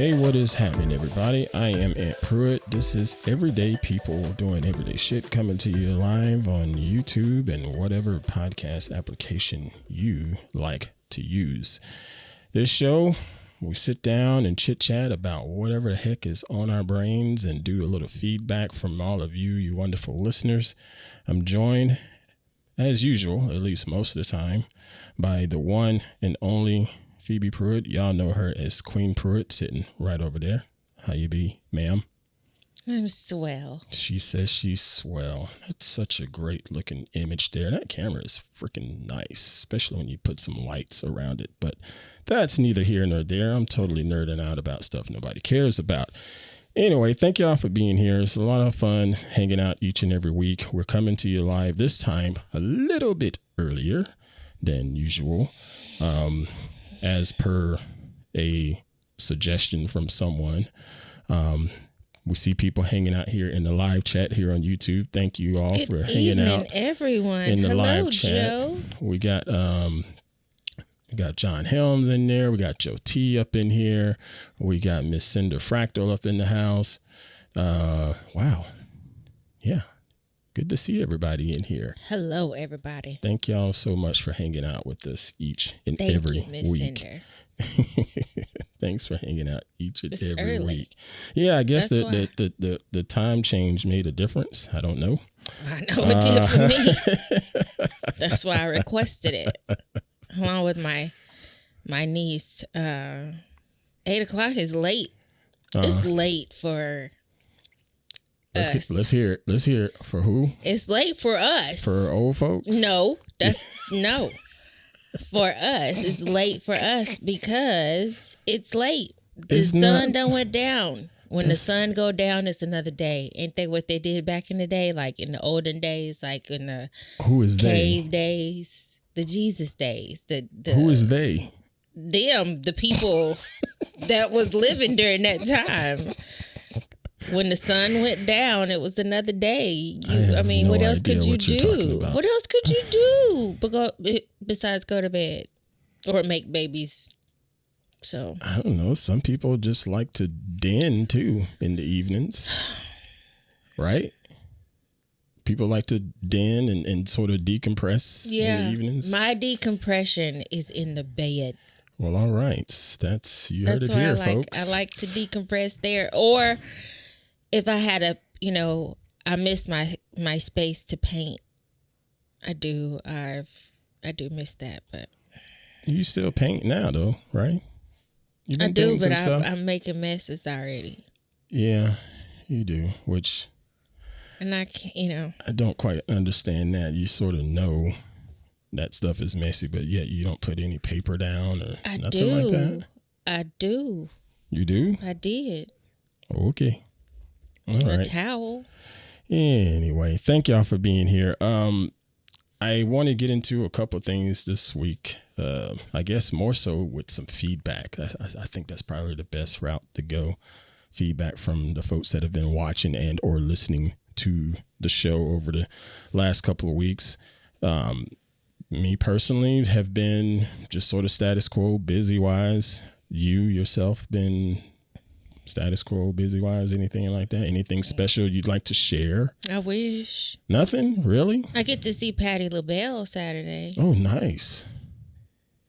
Hey, what is happening, everybody? I am Aunt Pruitt. This is Everyday People Doing Everyday Shit, coming to you live on YouTube and whatever podcast application you like to use. This show, we sit down and chit chat about whatever the heck is on our brains and do a little feedback from all of you wonderful listeners. I'm joined, as usual, at least most of the time, by the one and only Phoebe Pruitt. Y'all know her as Queen Pruitt, sitting right over there. How you be, ma'am? I'm swell. She says she's swell. That's such a great looking image there. That camera is freaking nice, especially when you put some lights around it. But that's neither here nor there. I'm totally nerding out about stuff nobody cares about. Anyway, thank y'all for being here. It's a lot of fun hanging out each and every week. We're coming to you live this time a little bit earlier than usual. As per a suggestion from someone. We see people hanging out here in the live chat here on YouTube. Thank you all for hanging out, everyone. In the Hello, live chat. Joe. We got John Helms in there. We got Joe T up in here. We got Miss Cinder Fractal up in the house. Wow. Yeah. Good to see everybody in here. Hello, everybody. Thank y'all so much for hanging out with us each and every week. Cinder. Thanks for hanging out each and every early. week. Yeah, I guess the time change made a difference. I don't know. I know it did for me. That's why I requested it. Along with my niece. 8 o'clock is late. It's late for us. Let's hear it. Let's hear it. For who? It's late for us. For old folks? No, that's no. For us, it's late for us because it's late. The sun done went down. When the sun go down, it's another day. Ain't that what they did back in the day? Like in the olden days, like in the cave days, the Jesus days. The Who is they? Them, the people that was living during that time. When the sun went down, it was another day. What else could you do? What else could you do besides go to bed or make babies? So I don't know. Some people just like to den too in the evenings, right? People like to den and sort of decompress in the evenings. My decompression is in the bed. Well, all right. You heard it here, folks. I like to decompress there, or if I had I miss my space to paint. I do miss that, but you still paint now, though, right? I do, but I'm making messes already. Yeah, you do. And I can't, I don't quite understand that. You sort of know that stuff is messy, but yet you don't put any paper down or nothing like that. I do. You do? I did. Okay. All right. A towel. Anyway, thank y'all for being here. I want to get into a couple things this week. I guess more so with some feedback. I think that's probably the best route to go. Feedback from the folks that have been watching and or listening to the show over the last couple of weeks. Me personally have been just sort of status quo, busy wise. You yourself been status quo, busy wise, anything like that? Anything special you'd like to share? I wish. Nothing? Really? I get to see Patti LaBelle Saturday. Oh, nice.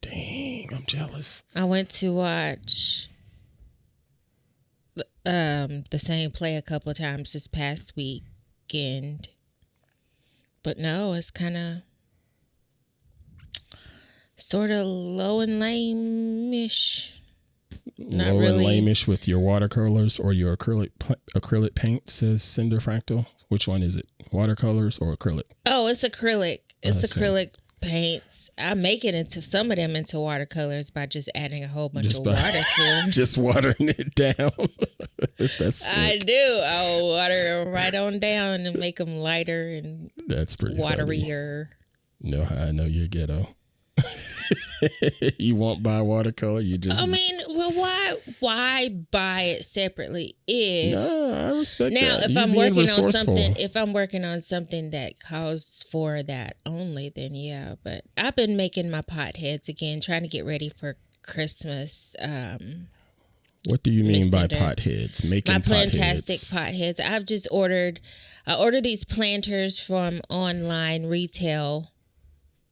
Dang, I'm jealous. I went to watch the same play a couple of times this past weekend. But no, it's kind of sort of low and lame-ish. Low and lamish with your watercolors or your acrylic paint, says Cinder Fractal. Which one is it? Watercolors or acrylic? Oh, it's acrylic. It's acrylic paints. I make it into some of them into watercolors by just adding a whole bunch of water to them. Just watering it down. I do. I'll water them right on down and make them lighter and that's pretty waterier. Funny. Know how I know you're ghetto. You won't buy watercolor. You just. Well, why buy it separately? I respect now, that. If I'm working on something that calls for that only, then yeah. But I've been making my potheads again, trying to get ready for Christmas. What do you mean by Center. Potheads? Making My potheads. Plantastic Potheads. I've just ordered these planters from online retail.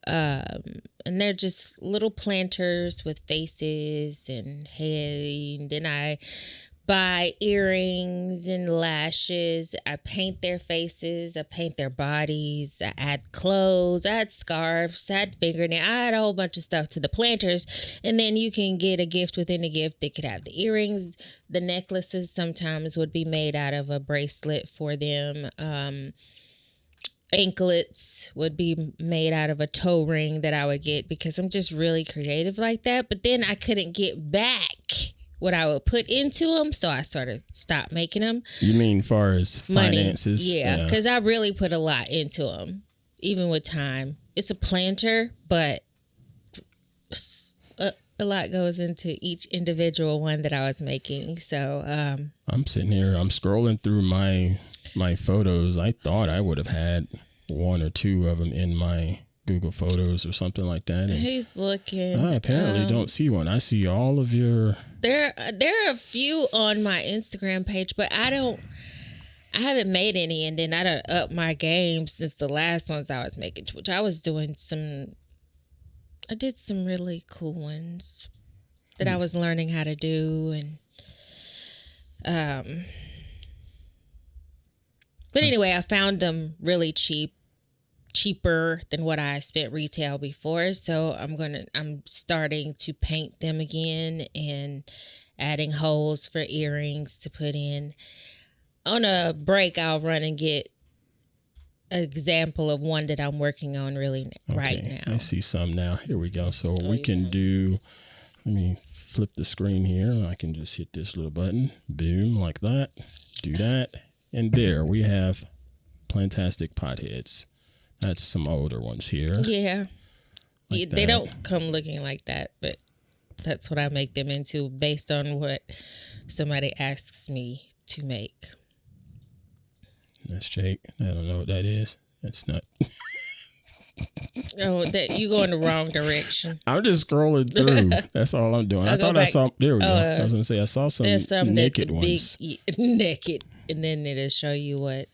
And they're just little planters with faces and head. And then I buy earrings and lashes. I paint their faces. I paint their bodies. I add clothes. I add scarves. I add fingernails. I add a whole bunch of stuff to the planters. And then you can get a gift within a gift. They could have the earrings. The necklaces sometimes would be made out of a bracelet for them. Anklets would be made out of a toe ring that I would get because I'm just really creative like that. But then I couldn't get back what I would put into them, so I sort of stopped making them. You mean far as finances? Money. Yeah, because I really put a lot into them, even with time. It's a planter, but a lot goes into each individual one that I was making. So I'm sitting here, I'm scrolling through my photos. I thought I would have had one or two of them in my Google Photos or something like that. And he's looking. I apparently don't see one. I see all of your. There are a few on my Instagram page, but I haven't made any, and then I done up my game since the last ones I was making, which I was doing I did some really cool ones that I was learning how to do, and but anyway, I found them really cheaper than what I spent retail before. So I'm starting to paint them again and adding holes for earrings to put in. On a break, I'll run and get an example of one that I'm working on right now. I see some now. Here we go. So we can do, let me flip the screen here. I can just hit this little button. Boom, like that. Do that. And there we have Plantastic Potheads. That's some older ones here. Yeah. Like they don't come looking like that, but that's what I make them into based on what somebody asks me to make. That's Jake. I don't know what that is. That's not. Oh, that you go in the wrong direction. I'm just scrolling through. That's all I'm doing. I thought I saw. There we go. I was gonna say I saw some naked ones. Naked, and then it'll show you what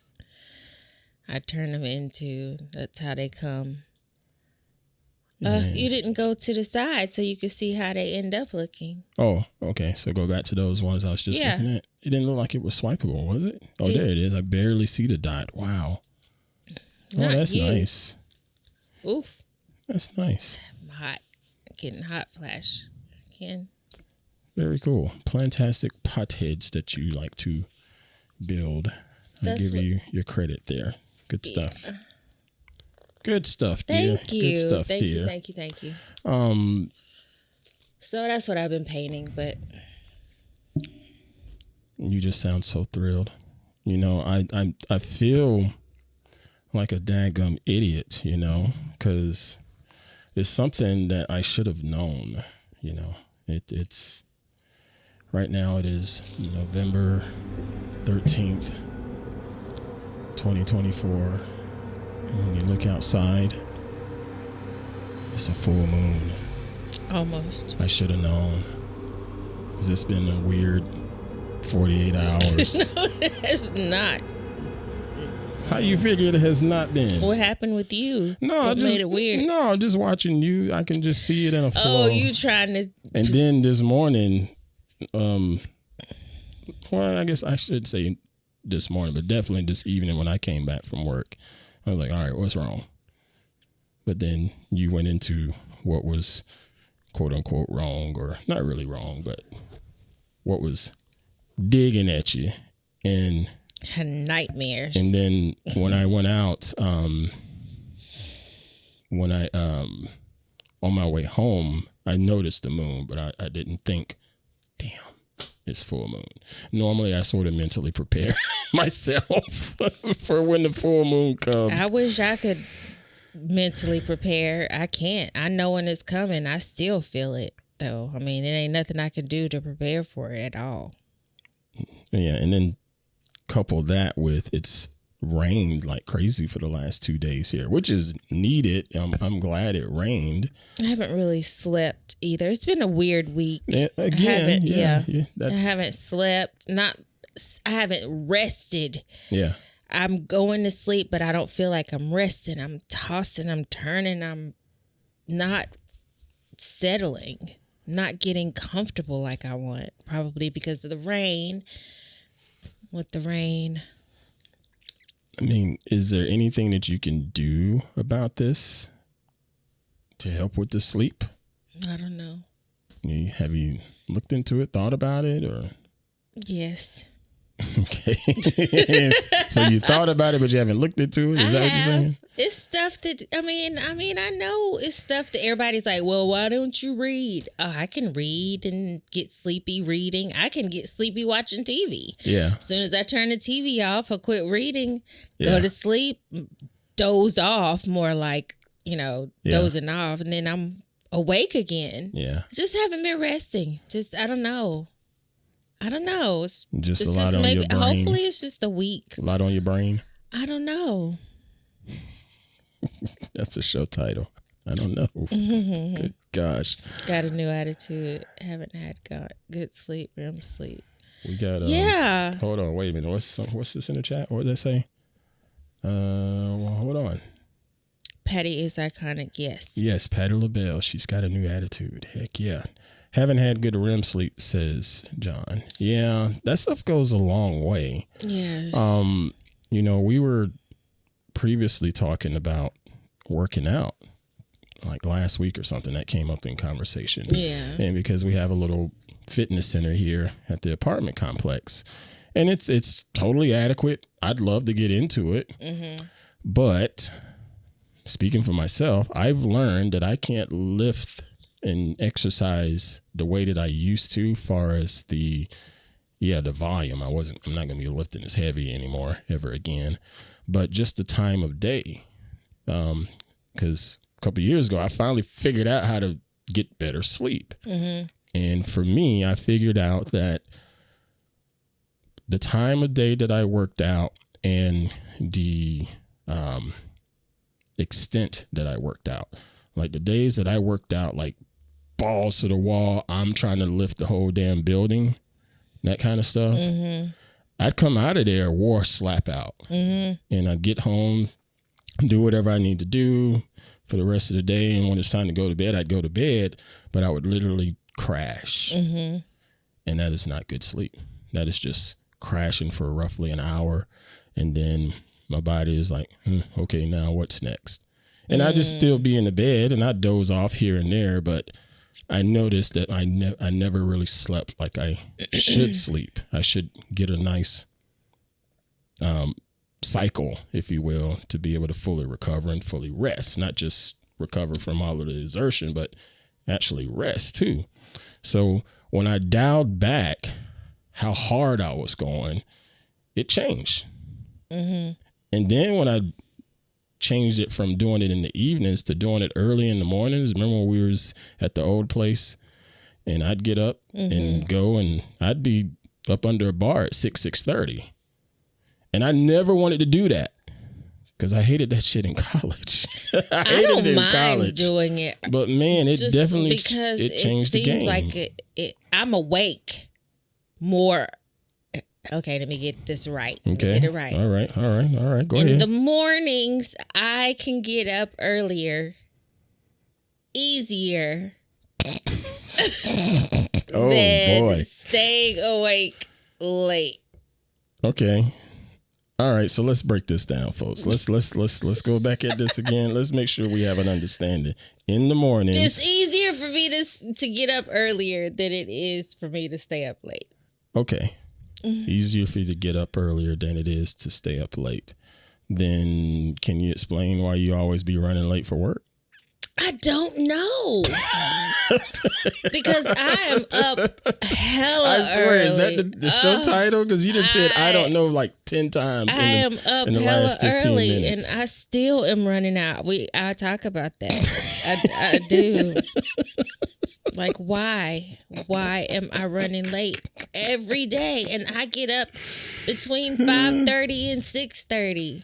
I turn them into. That's how they come. You didn't go to the side so you could see how they end up looking. Oh, okay. So go back to those ones I was just looking at. It didn't look like it was swipeable, was it? Oh, there it is. I barely see the dot. Wow. That's nice. Oof. That's nice. I'm hot. Getting hot flash. Again. Very cool. Plantastic Potheads that you like to build. I give you your credit there. Good stuff. Good stuff, dear. Thank you. Good stuff, Thank dear. you. So that's what I've been painting, but you just sound so thrilled. You know, I feel like a daggum idiot, you know, because it's something that I should have known. You know, it's right now. It is November 13th, 2024. And when you look outside, it's a full moon. Almost. I should have known. Because it's been a weird 48 hours. No, it's not. How you figure it has not been? What happened with you? No, what made it weird? No, just watching you. I can just see it in a flow. Oh, you trying to... And then this morning, well, I guess I should say this morning, but definitely this evening when I came back from work, I was like, all right, what's wrong? But then you went into what was quote unquote wrong, or not really wrong, but what was digging at you. And nightmares. And then when I went out, on my way home, I noticed the moon, but I didn't think, damn, it's full moon. Normally, I sort of mentally prepare myself for when the full moon comes. I wish I could mentally prepare. I can't. I know when it's coming. I still feel it, though. I mean, it ain't nothing I can do to prepare for it at all. Yeah, and then couple that with it's rained like crazy for the last 2 days here, which is needed. I'm glad it rained. I haven't really slept slept either. It's been a weird week. Again, I haven't slept. I haven't rested. Yeah. I'm going to sleep, but I don't feel like I'm resting. I'm tossing, I'm turning, I'm not settling, not getting comfortable like I want, probably because of the rain. With the rain. I mean, is there anything that you can do about this to help with the sleep? I don't know. Have you looked into it, thought about it, or? Yes. Okay. So you thought about it, but you haven't looked into it? Is that what you're saying? It's stuff that, I know it's stuff that everybody's like, well, why don't you read? Oh, I can read and get sleepy reading. I can get sleepy watching TV. Yeah. As soon as I turn the TV off, I quit reading, go to sleep, doze off, more like, dozing off, and then I'm awake again. Yeah. Just haven't been resting. I don't know. It's just a lot on your brain. Hopefully it's just a week. A lot on your brain. I don't know. That's a show title. I don't know. Good gosh. Got a new attitude. Haven't had good sleep, REM sleep. We got hold on, wait a minute. What's this in the chat? What did they say? Well, hold on. Patty is iconic, yes. Yes, Patty LaBelle. She's got a new attitude. Heck yeah. Haven't had good REM sleep, says John. Yeah, that stuff goes a long way. Yes. We were previously talking about working out, like last week or something. That came up in conversation. Yeah. And because we have a little fitness center here at the apartment complex, and it's totally adequate. I'd love to get into it. Mm-hmm. But speaking for myself, I've learned that I can't lift and exercise the way that I used to, far as the volume. I'm not going to be lifting as heavy anymore ever again, but just the time of day. Because a couple of years ago, I finally figured out how to get better sleep. Mm-hmm. And for me, I figured out that the time of day that I worked out and the extent that I worked out, like the days that I worked out, like balls to the wall, I'm trying to lift the whole damn building, that kind of stuff. Mm-hmm. I'd come out of there, wore slap out, and I'd get home, do whatever I need to do for the rest of the day. And when it's time to go to bed, I'd go to bed, but I would literally crash. Mm-hmm. And that is not good sleep. That is just crashing for roughly an hour. And then my body is like, okay, now what's next? And I just still be in the bed and I doze off here and there, but I noticed that I never really slept like I should sleep. I should get a nice cycle, if you will, to be able to fully recover and fully rest, not just recover from all of the exertion, but actually rest too. So when I dialed back how hard I was going, it changed. Mm-hmm. And then when I changed it from doing it in the evenings to doing it early in the mornings. Remember when we was at the old place and I'd get up and go and I'd be up under a bar at 6:30. And I never wanted to do that because I hated that shit in college. I don't mind doing it. But man, it just definitely because it changed the game. Like I'm awake more. Okay, let me get this right. Okay. Get it right. All right. Go ahead. In the mornings, I can get up earlier, easier than staying awake late. Okay. All right, so let's break this down, folks. Let's go back at this again. Let's make sure we have an understanding. In the mornings, it's easier for me to get up earlier than it is for me to stay up late. Okay. Easier for you to get up earlier than it is to stay up late. Then can you explain why you always be running late for work? I don't know. Because I am up hella early. I swear, is that the show title? Because you just said I don't know like 10 times in the last 15 minutes. And I still am running out. I talk about that. I do. Like, why? Why am I running late every day? And I get up between 5:30 and 6:30.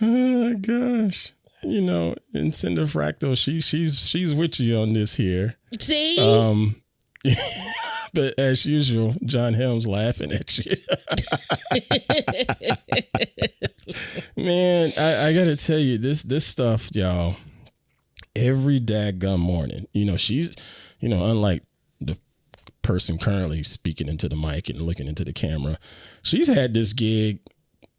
Oh, gosh. You know, and Cinder Fractal, she's with you on this here. See? But as usual, John Helms laughing at you. Man, I gotta tell you, this stuff, y'all, every daggum morning, she's, unlike the person currently speaking into the mic and looking into the camera, she's had this gig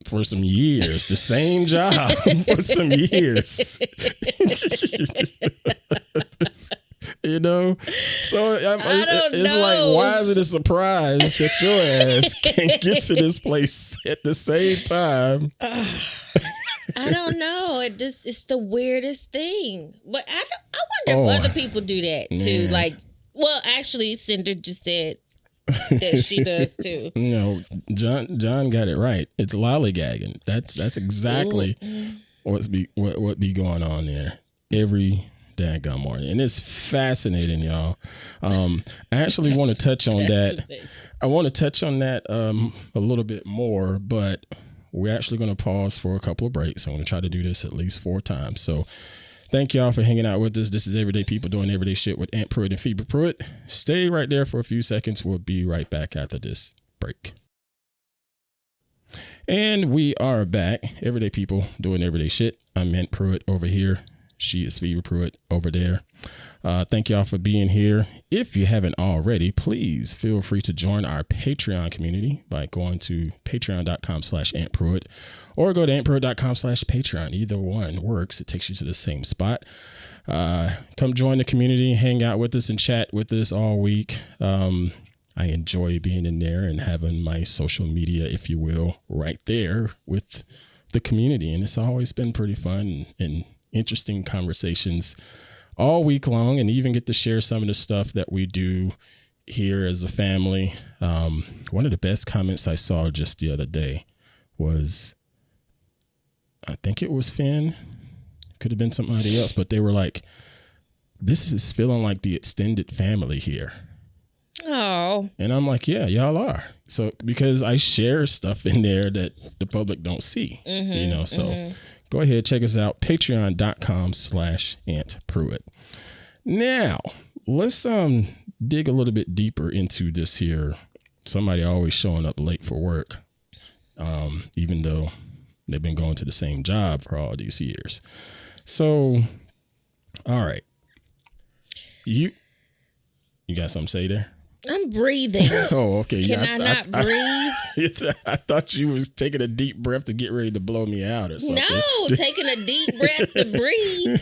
for some years, the same job for some years. So it's like, why is it a surprise that your ass can't get to this place at the same time? I don't know. It's the weirdest thing. But I wonder if other people do that too. Man. Like, well, actually, Cinder just said that she does too. John got it right. It's lollygagging. That's exactly what be going on there every daggum morning, and it's fascinating, y'all. I actually want to touch on that. I want to touch on that a little bit more, but we're actually going to pause for a couple of breaks. I'm going to try to do this at least 4 times. So thank y'all for hanging out with us. This is Everyday People Doing Everyday Shit with Aunt Pruitt and Phoebe Pruitt. Stay right there for a few seconds. We'll be right back after this break. And we are back. Everyday People Doing Everyday Shit. I'm Aunt Pruitt over here. She is Phoebe Pruitt over there. Thank y'all for being here. If you haven't already, please feel free to join our Patreon community by going to patreon.com/Aunt Pruitt or go to auntpruitt.com/Patreon. Either one works. It takes you to the same spot. Come join the community, hang out with us and chat with us all week. I enjoy being in there and having my social media, if you will, right there with the community. And it's always been pretty fun and interesting conversations all week long, and even get to share some of the stuff that we do here as a family. One of the best comments I saw just the other day was, I think it was Finn, could have been somebody else, but they were like, this is feeling like the extended family here. Oh. And I'm like, yeah, y'all are. So because I share stuff in there that the public don't see, so go ahead, check us out, patreon.com/Aunt Pruitt. Now, let's dig a little bit deeper into this here. Somebody always showing up late for work, even though they've been going to the same job for all these years. So, all right. You got something to say there? I'm breathing. Oh, okay. Can I not breathe? I thought you was taking a deep breath to get ready to blow me out or something. No, taking a deep breath to breathe.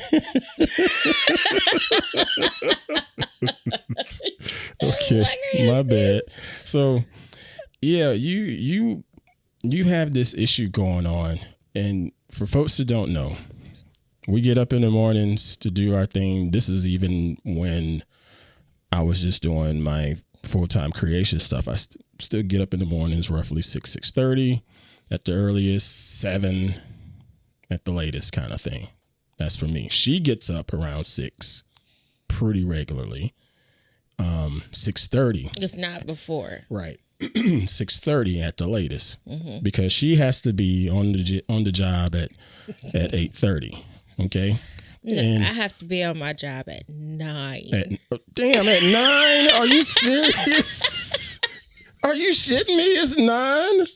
Okay, my bad. So, yeah, you have this issue going on, and for folks that don't know, we get up in the mornings to do our thing. This is even when I was just doing my full-time creation stuff. I still get up in the mornings, roughly 6:30 at the earliest, 7 at the latest kind of thing. That's for me. She gets up around 6 pretty regularly. 6:30. If not before. Right. 6:30 at the latest, because she has to be on the job at 8:30. Okay. No, and I have to be on my job at 9. At 9? Are you serious? Are you shitting me? It's 9?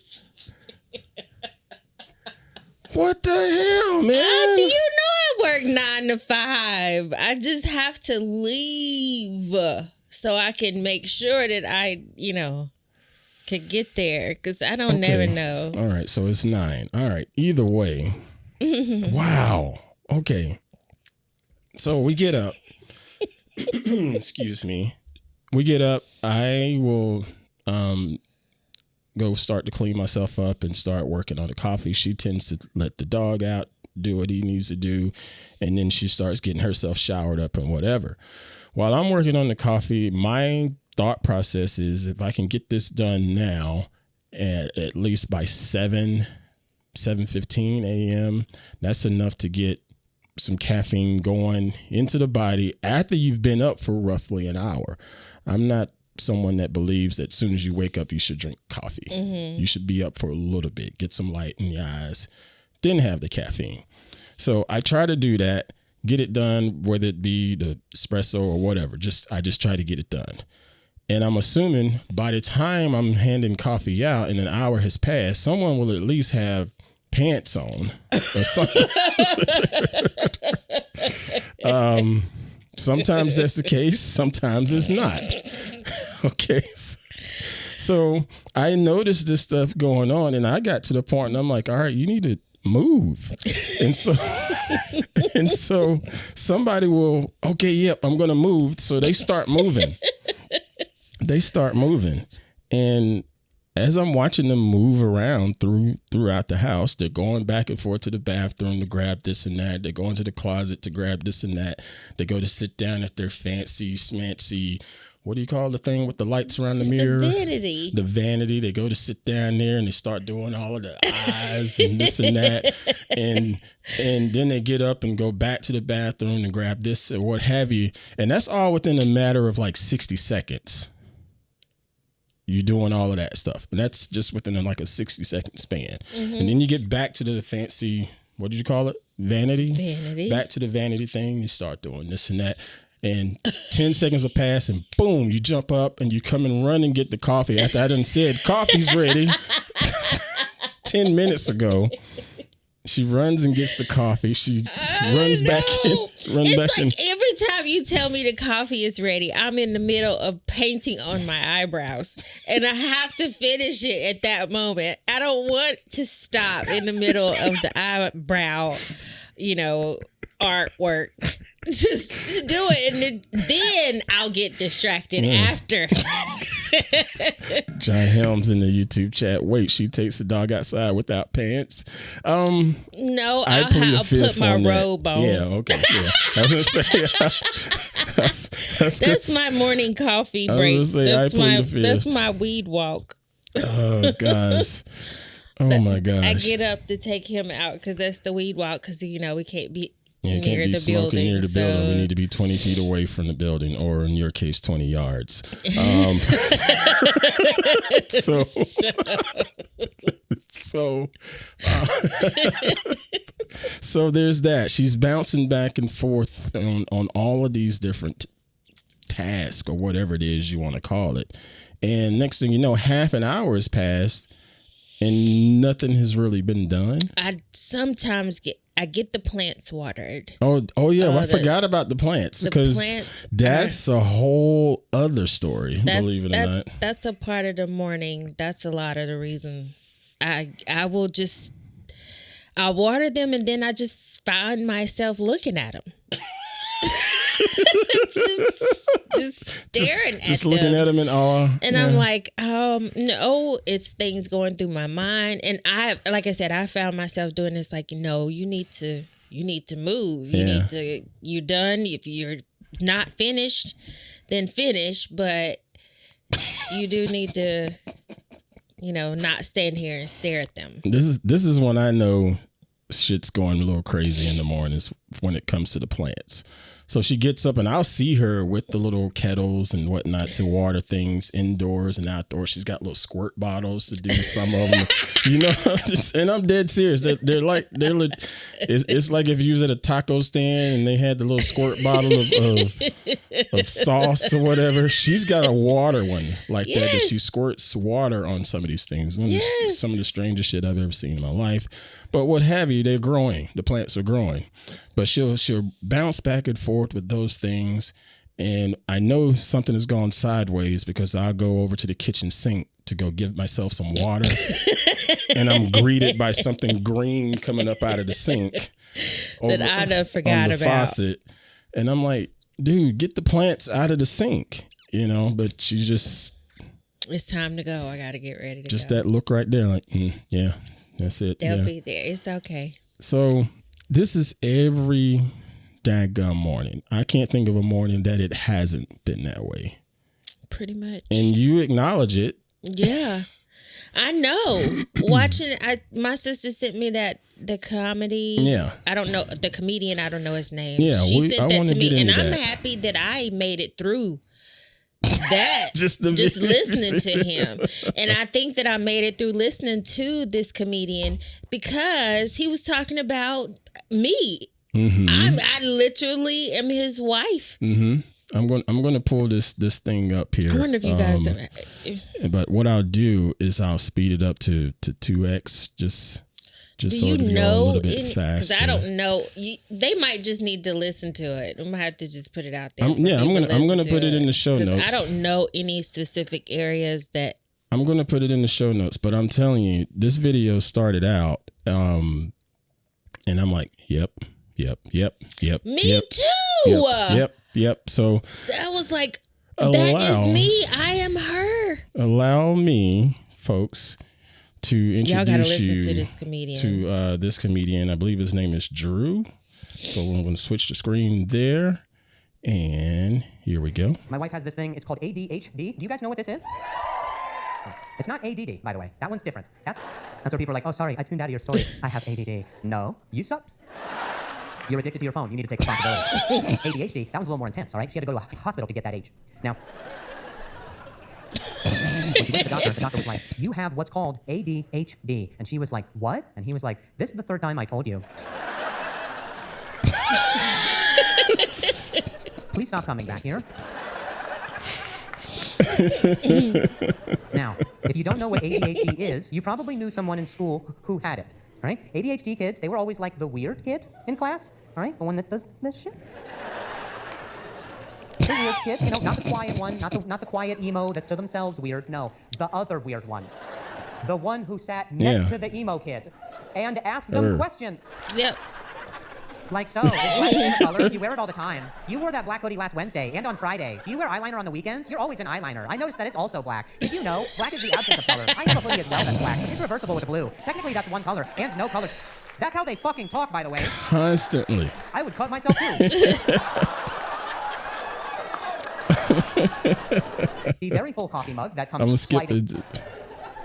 What the hell, man? You know I work 9 to 5. I just have to leave so I can make sure that I, can get there, because I don't never know. All right, so it's 9. All right, either way. Wow. Okay. So we get up. Excuse me. We get up. I will go start to clean myself up and start working on the coffee. She tends to let the dog out, do what he needs to do, and then she starts getting herself showered up and whatever. While I'm working on the coffee, my thought process is, if I can get this done now, at least by 7:15 a.m., that's enough to get some caffeine going into the body after you've been up for roughly an hour. I'm not someone that believes that as soon as you wake up, you should drink coffee. You should be up for a little bit, get some light in your eyes, then have the caffeine. So I try to do that, get it done, whether it be the espresso or whatever. I just try to get it done. And I'm assuming by the time I'm handing coffee out and an hour has passed, someone will at least have pants on or something. Sometimes that's the case. Sometimes it's not. Okay. So I noticed this stuff going on, and I got to the point and I'm like, all right, you need to move. And so somebody will, okay, yep, I'm going to move. So they start moving. And as I'm watching them move around throughout the house, they're going back and forth to the bathroom to grab this and that. They go into the closet to grab this and that. They go to sit down at their fancy, smancy, what do you call the thing with the lights around the mirror? The vanity. The vanity. They go to sit down there and they start doing all of the eyes and this and that. And then they get up and go back to the bathroom and grab this or what have you. And that's all within a matter of like 60 seconds. You're doing all of that stuff. And that's just within like a 60-second span. Mm-hmm. And then you get back to the fancy, what did you call it? Vanity? Vanity. Back to the vanity thing. You start doing this and that. And 10 seconds will pass and boom, you jump up and you come and run and get the coffee. After I done said, coffee's ready 10 minutes ago. She runs and gets the coffee. She runs back in. Every time you tell me the coffee is ready, I'm in the middle of painting on my eyebrows. And I have to finish it at that moment. I don't want to stop in the middle of the eyebrow, artwork. Just to do it. And then I'll get distracted after. John Helms in the YouTube chat. Wait, she takes the dog outside without pants. No, I'll put my robe on. Yeah, okay. Yeah. I was gonna say that's my morning coffee break. That's my weed walk. Oh gosh. Oh my gosh. I get up to take him out because that's the weed walk because we can't be near the building. We need to be 20 feet away from the building, or in your case, 20 yards. So there's that. She's bouncing back and forth on all of these different tasks or whatever it is you want to call it. And next thing you know, half an hour has passed and nothing has really been done. I sometimes get the plants watered. Oh yeah. I forgot about the plants because that's a whole other story. Believe it or not. That's a part of the morning. That's a lot of the reason I'll water them and then I just find myself looking at them. just staring at them. Just looking at them in awe. And I'm like, no, it's things going through my mind. And like I said, I found myself doing this like, no, you need to move. You're done. If you're not finished, then finish. But you do need to, not stand here and stare at them. This is when I know shit's going a little crazy in the mornings when it comes to the plants. So she gets up and I'll see her with the little kettles and whatnot to water things indoors and outdoors. She's got little squirt bottles to do some of them, and I'm dead serious. It's like if you was at a taco stand and they had the little squirt bottle of sauce or whatever. She's got a water one like that she squirts water on some of these things. Some of the strangest shit I've ever seen in my life. But what have you, they're growing. The plants are growing. But she'll bounce back and forth with those things. And I know something has gone sideways because I'll go over to the kitchen sink to go give myself some water. And I'm greeted by something green coming up out of the sink. That I done forgot about. Faucet. And I'm like, dude, get the plants out of the sink. But she just... It's time to go. I got to get ready to go. Just that look right there. Like, yeah, that's it. They'll be there. It's okay. So... This is every DADGUM morning. I can't think of a morning that it hasn't been that way. Pretty much. And you acknowledge it. Yeah. I know. Watching, my sister sent me the comedy. Yeah. I don't know, the comedian, I don't know his name. Yeah. She sent that to me. And I'm happy that I made it through that. just listening to him. And I think that I made it through listening to this comedian because he was talking about me I literally am his wife. I'm going to pull this thing up here. I wonder if you guys but what I'll do is I'll speed it up to 2x just so it'll go a little bit faster. Because I don't know. They might just need to listen to it. I'm gonna have to just put it out there. I'm gonna put it in the show notes. I don't know any specific areas that. I'm gonna put it in the show notes, but I'm telling you, this video started out, and I'm like, yep. Me too. Yep. So I was like, that is me. I am her. Allow me, folks, to introduce y'all gotta listen to this comedian. This comedian, I believe his name is Drew. So I'm going to switch the screen there, and here we go. My wife has this thing. It's called ADHD. Do you guys know what this is? It's not ADD, by the way. That one's different. That's where people are like, oh, sorry, I tuned out of your story. I have ADD. No, you suck. You're addicted to your phone. You need to take responsibility. ADHD, that one's a little more intense, all right? She had to go to a hospital to get that H. Now, when she went to the doctor was like, you have what's called ADHD. And she was like, what? And he was like, this is the third time I told you. Please stop coming back here. Now, if you don't know what ADHD is, you probably knew someone in school who had it. All right? ADHD kids, they were always like the weird kid in class. All right? The one that does this shit. The weird kid, you know, not the quiet one, not the quiet emo that's to themselves weird. No, the other weird one. The one who sat next to the emo kid and asked them questions. Yep. Like so, is black your color? You wear it all the time. You wore that black hoodie last Wednesday and on Friday. Do you wear eyeliner on the weekends? You're always an eyeliner. I noticed that it's also black. Did you know black is the absence of color? I have a hoodie as well that's black. It's reversible with blue. Technically, that's one color and no color. That's how they fucking talk, by the way. Constantly. I would cut myself too. The very full coffee mug that comes sliding.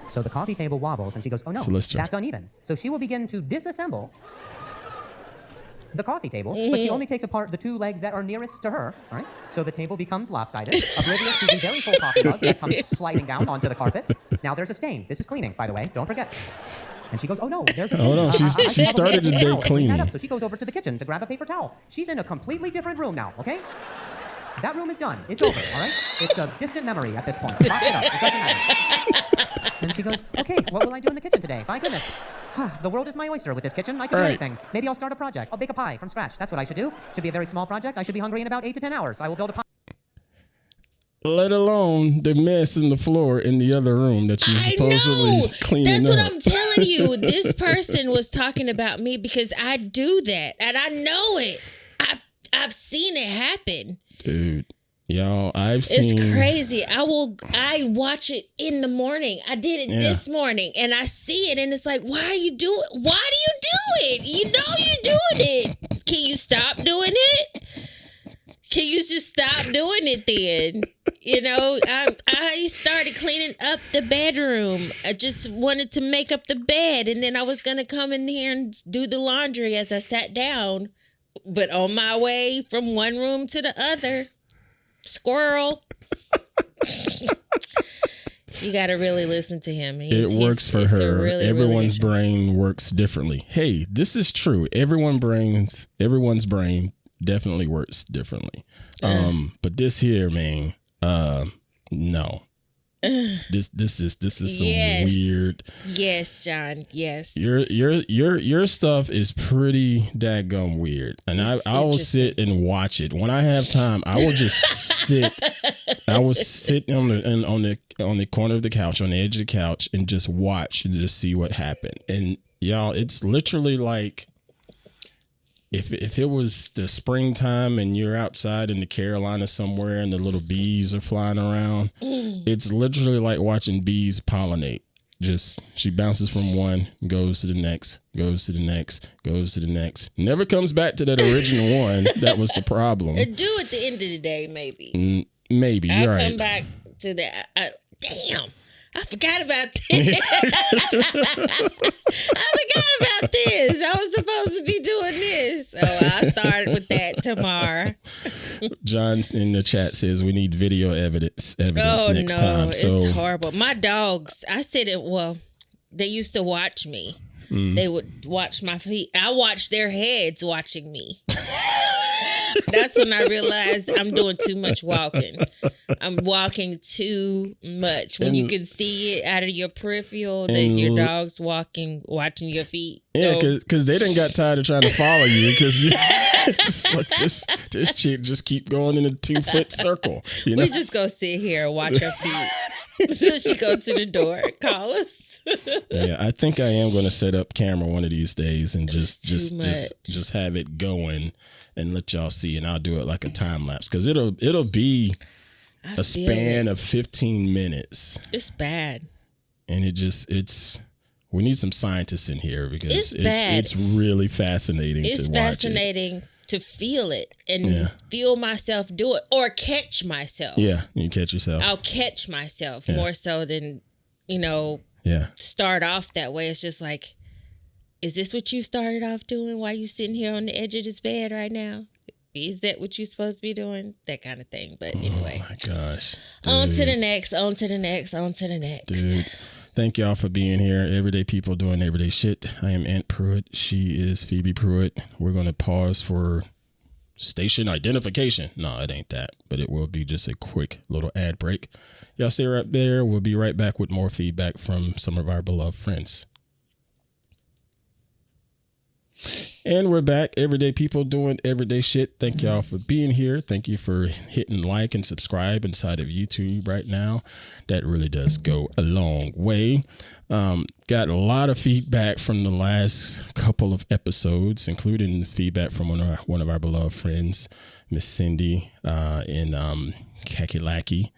So the coffee table wobbles and she goes, oh no, that's uneven. So she will begin to disassemble the coffee table, but she only takes apart the two legs that are nearest to her, all right? So the table becomes lopsided, oblivious to the very full coffee mug that comes sliding down onto the carpet. Now there's a stain. This is cleaning, by the way. Don't forget. And she goes, oh no, there's a stain. Oh no, she started the day cleaning. So she goes over to the kitchen to grab a paper towel. She's in a completely different room now, okay? That room is done. It's over, all right? It's a distant memory at this point. Lock it up. It doesn't matter. And she goes, okay, what will I do in the kitchen today? My goodness. The world is my oyster with this kitchen. I could do anything. Maybe I'll start a project. I'll bake a pie from scratch. That's what I should do. Should be a very small project. I should be hungry in about 8 to 10 hours. I will build a pie. Let alone the mess in the floor in the other room that you're supposedly cleaning That's up. what I'm telling you. This person was talking about me because I do that. And I know it. I've seen it happen. Dude, y'all, I've seen. It's crazy. I watch it in the morning. I did it this morning and I see it and it's like, why do you do it? You know you're doing it. Can you stop doing it? Can you just stop doing it then? You know, I started cleaning up the bedroom. I just wanted to make up the bed and then I was going to come in here and do the laundry as I sat down. But on my way from one room to the other, squirrel. You got to really listen to him. It works for her. Everyone's brain works differently. Hey, this is true. Everyone's brain definitely works differently. But this here, man, no. This is some weird. Yes, John. Yes. Your stuff is pretty daggum weird, and I will sit and watch it when I have time. I will just sit. I will sit on the corner of the couch, on the edge of the couch, and just watch and just see what happened. And y'all, it's literally like if it was the springtime and you're outside in the Carolinas somewhere and the little bees are flying around, it's literally like watching bees pollinate. Just she bounces from one, goes to the next, goes to the next, goes to the next. Never comes back to that original one. That was the problem. Do at the end of the day, maybe. Maybe you're right. I'll come back to that. Damn. I forgot about this. I was supposed to be doing this. So I'll start with that tomorrow. John in the chat says we need video evidence next time. So it's horrible. My dogs, they used to watch me. They would watch my feet. I watched their heads watching me. That's when I realized I'm doing too much walking. I'm walking too much. When you can see it out of your peripheral that your dog's watching your feet. Yeah, because they didn't got tired of trying to follow you because this chick just keep going in a 2-foot circle. You know? We just go sit here and watch her feet. So she go to the door, call us. Yeah, I think I am going to set up camera one of these days and just have it going and let y'all see, and I'll do it like a time lapse because it'll be a span of 15 minutes. It's bad, and we need some scientists in here because it's really fascinating. It's fascinating to feel it and feel myself do it or catch myself. Yeah, you catch yourself. I'll catch myself more so than start off that way. It's just like, is this what you started off doing? Why you sitting here on the edge of this bed right now? Is that what you're supposed to be doing? That kind of thing. But anyway. Oh my gosh. Dude. On to the next. Dude, thank y'all for being here. Everyday people doing everyday shit. I am Aunt Pruitt. She is Phoebe Pruitt. We're going to pause for station identification. No, it ain't that, but it will be just a quick little ad break. Y'all stay right there. We'll be right back with more feedback from some of our beloved friends. And we're back. Everyday people doing everyday shit. Thank y'all for being here. Thank you for hitting like and subscribe inside of YouTube right now. That really does go a long way. Got a lot of feedback from the last couple of episodes, including feedback from one of our beloved friends, Miss Cindy in Kakalaki.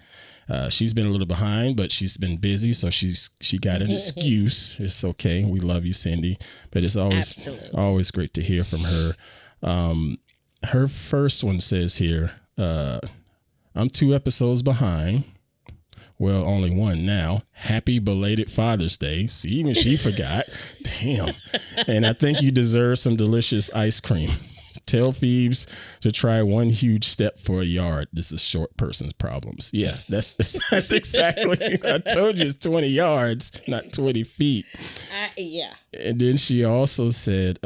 She's been a little behind, but she's been busy, so she got an excuse. It's okay. We love you, Cindy. But it's always great to hear from her. Her first one says here, I'm 2 episodes behind. Well, only 1 now. Happy belated Father's Day. See, even she forgot. Damn. And I think you deserve some delicious ice cream. Tell Phoebes to try 1 huge step for a yard. This is short person's problems. Yes, that's exactly. I told you it's 20 yards, not 20 feet. Yeah. And then she also said,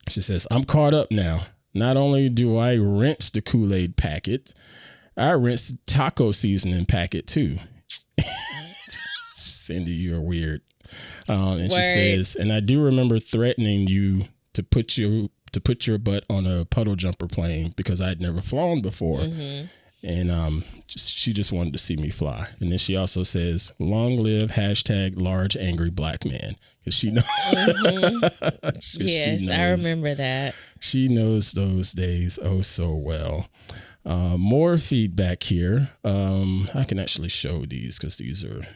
she says, I'm caught up now. Not only do I rinse the Kool-Aid packet, I rinse the taco seasoning packet too. Cindy, you're weird. And she says, and I do remember threatening you to put your butt on a puddle jumper plane because I'd never flown before. Mm-hmm. And she just wanted to see me fly. And then she also says, long live #large angry black man. Because she knows. Mm-hmm. Yes, I remember that. She knows those days oh so well. More feedback here. I can actually show these because these are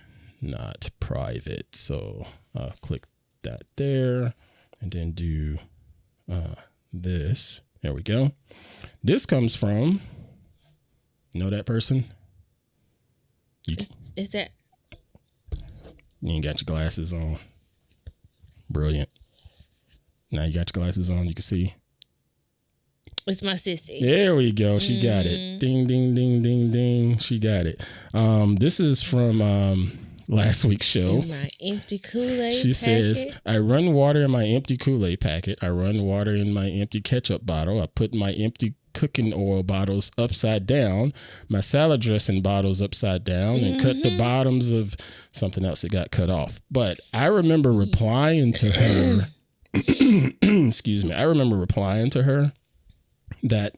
not private. So I'll click that there and then do this. There we go. This comes from, you know that person? Is that? You ain't got your glasses on. Brilliant. Now you got your glasses on, you can see. It's my sissy. There we go. She got it. Ding, ding, ding, ding, ding. She got it. This is from last week's show. In my empty Kool-Aid She says, I run water in my empty Kool-Aid packet. I run water in my empty ketchup bottle. I put my empty cooking oil bottles upside down, my salad dressing bottles upside down, and cut the bottoms of something else that got cut off. But I remember replying to her, excuse me, I remember replying to her that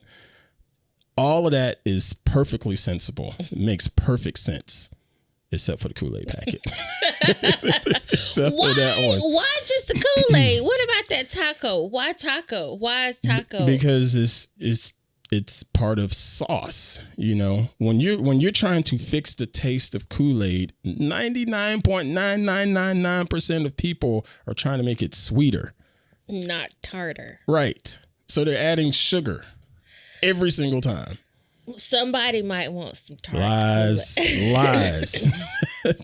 all of that is perfectly sensible. It makes perfect sense. Except for the Kool-Aid packet. Except for that one. Why just the Kool-Aid? What about that taco? Why taco? Why is taco? Because it's part of sauce. You know, when you're trying to fix the taste of Kool-Aid, 99.9999% of people are trying to make it sweeter, not tartar. Right. So they're adding sugar every single time. Somebody might want some tart. Lies.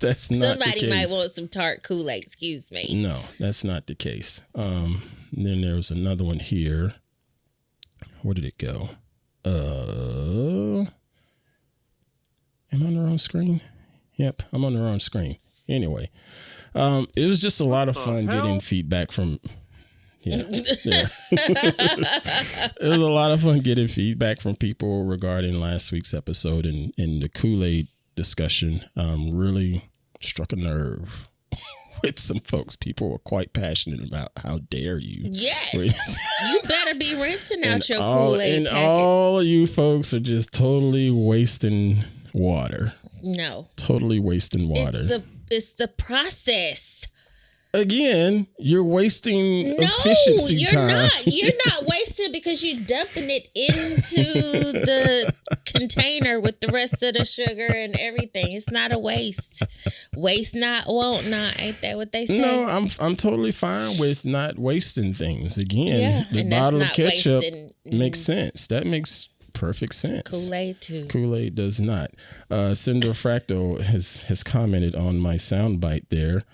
That's not Somebody the case. might want some tart Kool-Aid. Excuse me. No, that's not the case. Then there's another one here. Where did it go? Am I on the wrong screen? Yep, I'm on the wrong screen. Anyway, it was just a lot of fun getting feedback from. Yeah. It was a lot of fun getting feedback from people regarding last week's episode, and the Kool-Aid discussion really struck a nerve with some folks. People were quite passionate about how dare you. Yes. You better be rinsing out your Kool-Aid packet. All of you folks are just totally wasting water. No. Totally wasting water. It's the process. Again, you're wasting efficiency time. You're not wasting because you're dumping it into the container with the rest of the sugar and everything. It's not a waste. Waste not, won't not. Ain't that what they say? No, I'm totally fine with not wasting things. Again, the bottle of ketchup makes sense. That makes perfect sense. Kool-Aid too. Kool-Aid does not. Cinder Fractal has commented on my soundbite there.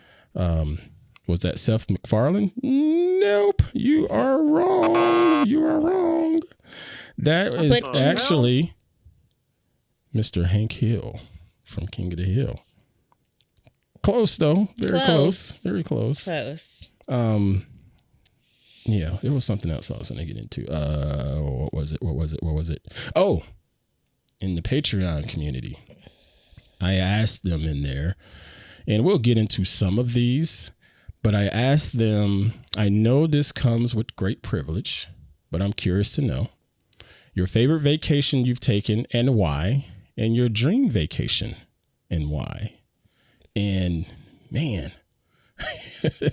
Was that Seth MacFarlane? Nope. You are wrong. You are wrong. That is actually Mr. Hank Hill from King of the Hill. Close though. Very close. Very close. Close. Yeah, there was something else I was going to get into. What was it? Oh, in the Patreon community. I asked them in there, and we'll get into some of these. But I asked them, I know this comes with great privilege, but I'm curious to know your favorite vacation you've taken and why, and your dream vacation and why. And man,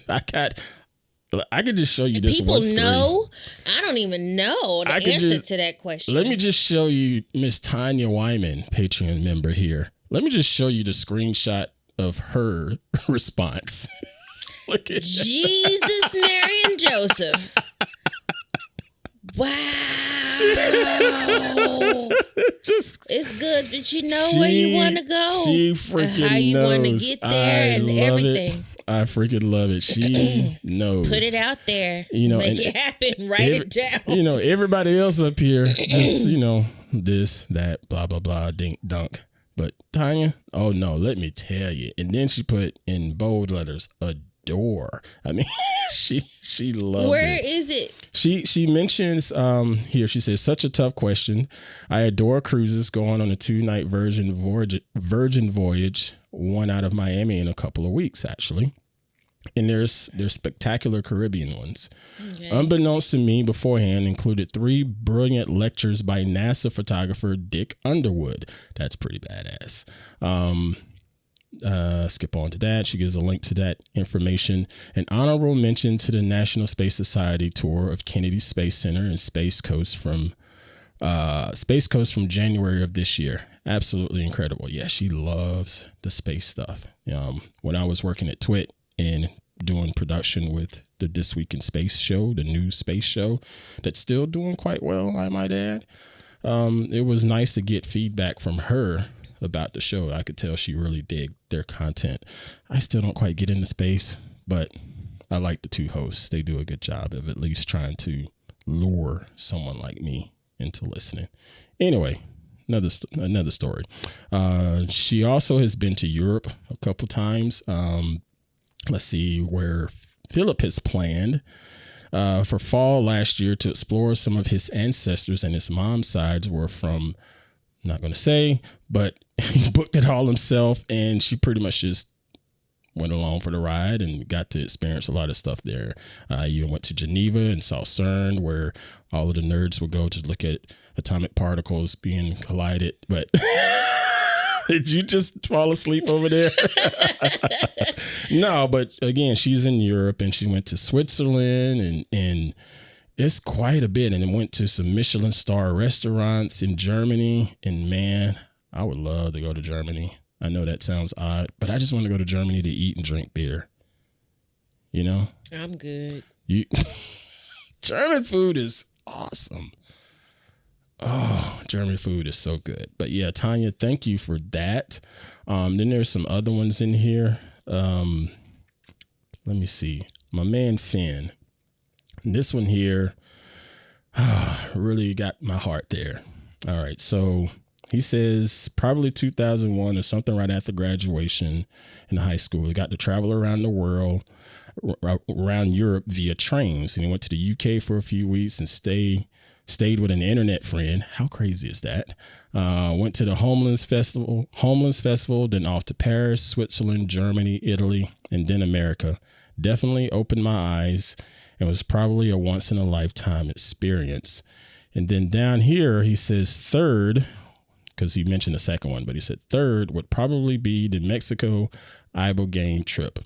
I could just show you this People one screen. know. I don't even know the answer to that question. Let me just show you Miss Tanya Wyman, Patreon member here. Let me just show you the screenshot of her response. Look at Jesus, Mary, and Joseph. Wow. It's good that you know where you want to go. She freaking how you want to knows. get there and everything. I freaking love it. She knows. Put it out there. Make it happen. Write it down. Everybody else up here just, this, that, blah, blah, blah, dink, dunk. But Tanya, oh no, let me tell you. And then she put in bold letters, adore. I mean, she loved it. Where is it? She mentions here, she says, such a tough question. I adore cruises, going on a 2-night Virgin Voyage, one out of Miami in a couple of weeks, actually. And there's spectacular Caribbean ones. Okay. Unbeknownst to me beforehand, included 3 brilliant lectures by NASA photographer Dick Underwood. That's pretty badass. Skip on to that. She gives a link to that information. An honorable mention to the National Space Society tour of Kennedy Space Center and Space Coast from January of this year. Absolutely incredible. Yeah, she loves the space stuff. When I was working at Twit and doing production with the This Week in Space show, the new space show that's still doing quite well, I might add. It was nice to get feedback from her about the show. I could tell she really digged their content. I still don't quite get into space, but I like the 2 hosts. They do a good job of at least trying to lure someone like me into listening. Anyway, another story. She also has been to Europe a couple times. Let's see where Philip has planned for fall last year to explore some of his ancestors, and his mom's sides were from, I'm not going to say, but he booked it all himself, and she pretty much just went along for the ride and got to experience a lot of stuff there. You went to Geneva and saw CERN, where all of the nerds would go to look at atomic particles being collided. But did you just fall asleep over there? No, but again, she's in Europe, and she went to Switzerland and it's quite a bit. And then went to some Michelin star restaurants in Germany. And man, I would love to go to Germany. I know that sounds odd, but I just want to go to Germany to eat and drink beer. I'm good. German food is awesome. Oh, German food is so good. But yeah, Tanya, thank you for that. Then there's some other ones in here. Let me see. My man Finn. This one here really got my heart there. All right. So He says probably 2001 or something right after graduation in high school. He got to travel around the world, around Europe via trains. And he went to the UK for a few weeks and stayed with an internet friend. How crazy is that? Went to the Homeless Festival, then off to Paris, Switzerland, Germany, Italy, and then America. Definitely opened my eyes and was probably a once in a lifetime experience. And then down here, he says third, because he mentioned the second one, but he said third would probably be the Mexico Ibogaine trip.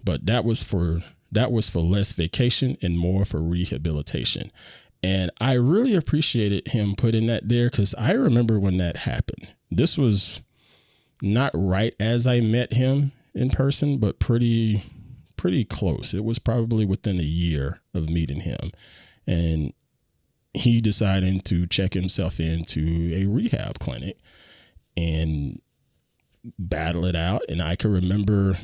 But that was for less vacation and more for rehabilitation. And I really appreciated him putting that there, because I remember when that happened. This was not right as I met him in person, but pretty close. It was probably within a year of meeting him. And he decided to check himself into a rehab clinic and battle it out. And I can remember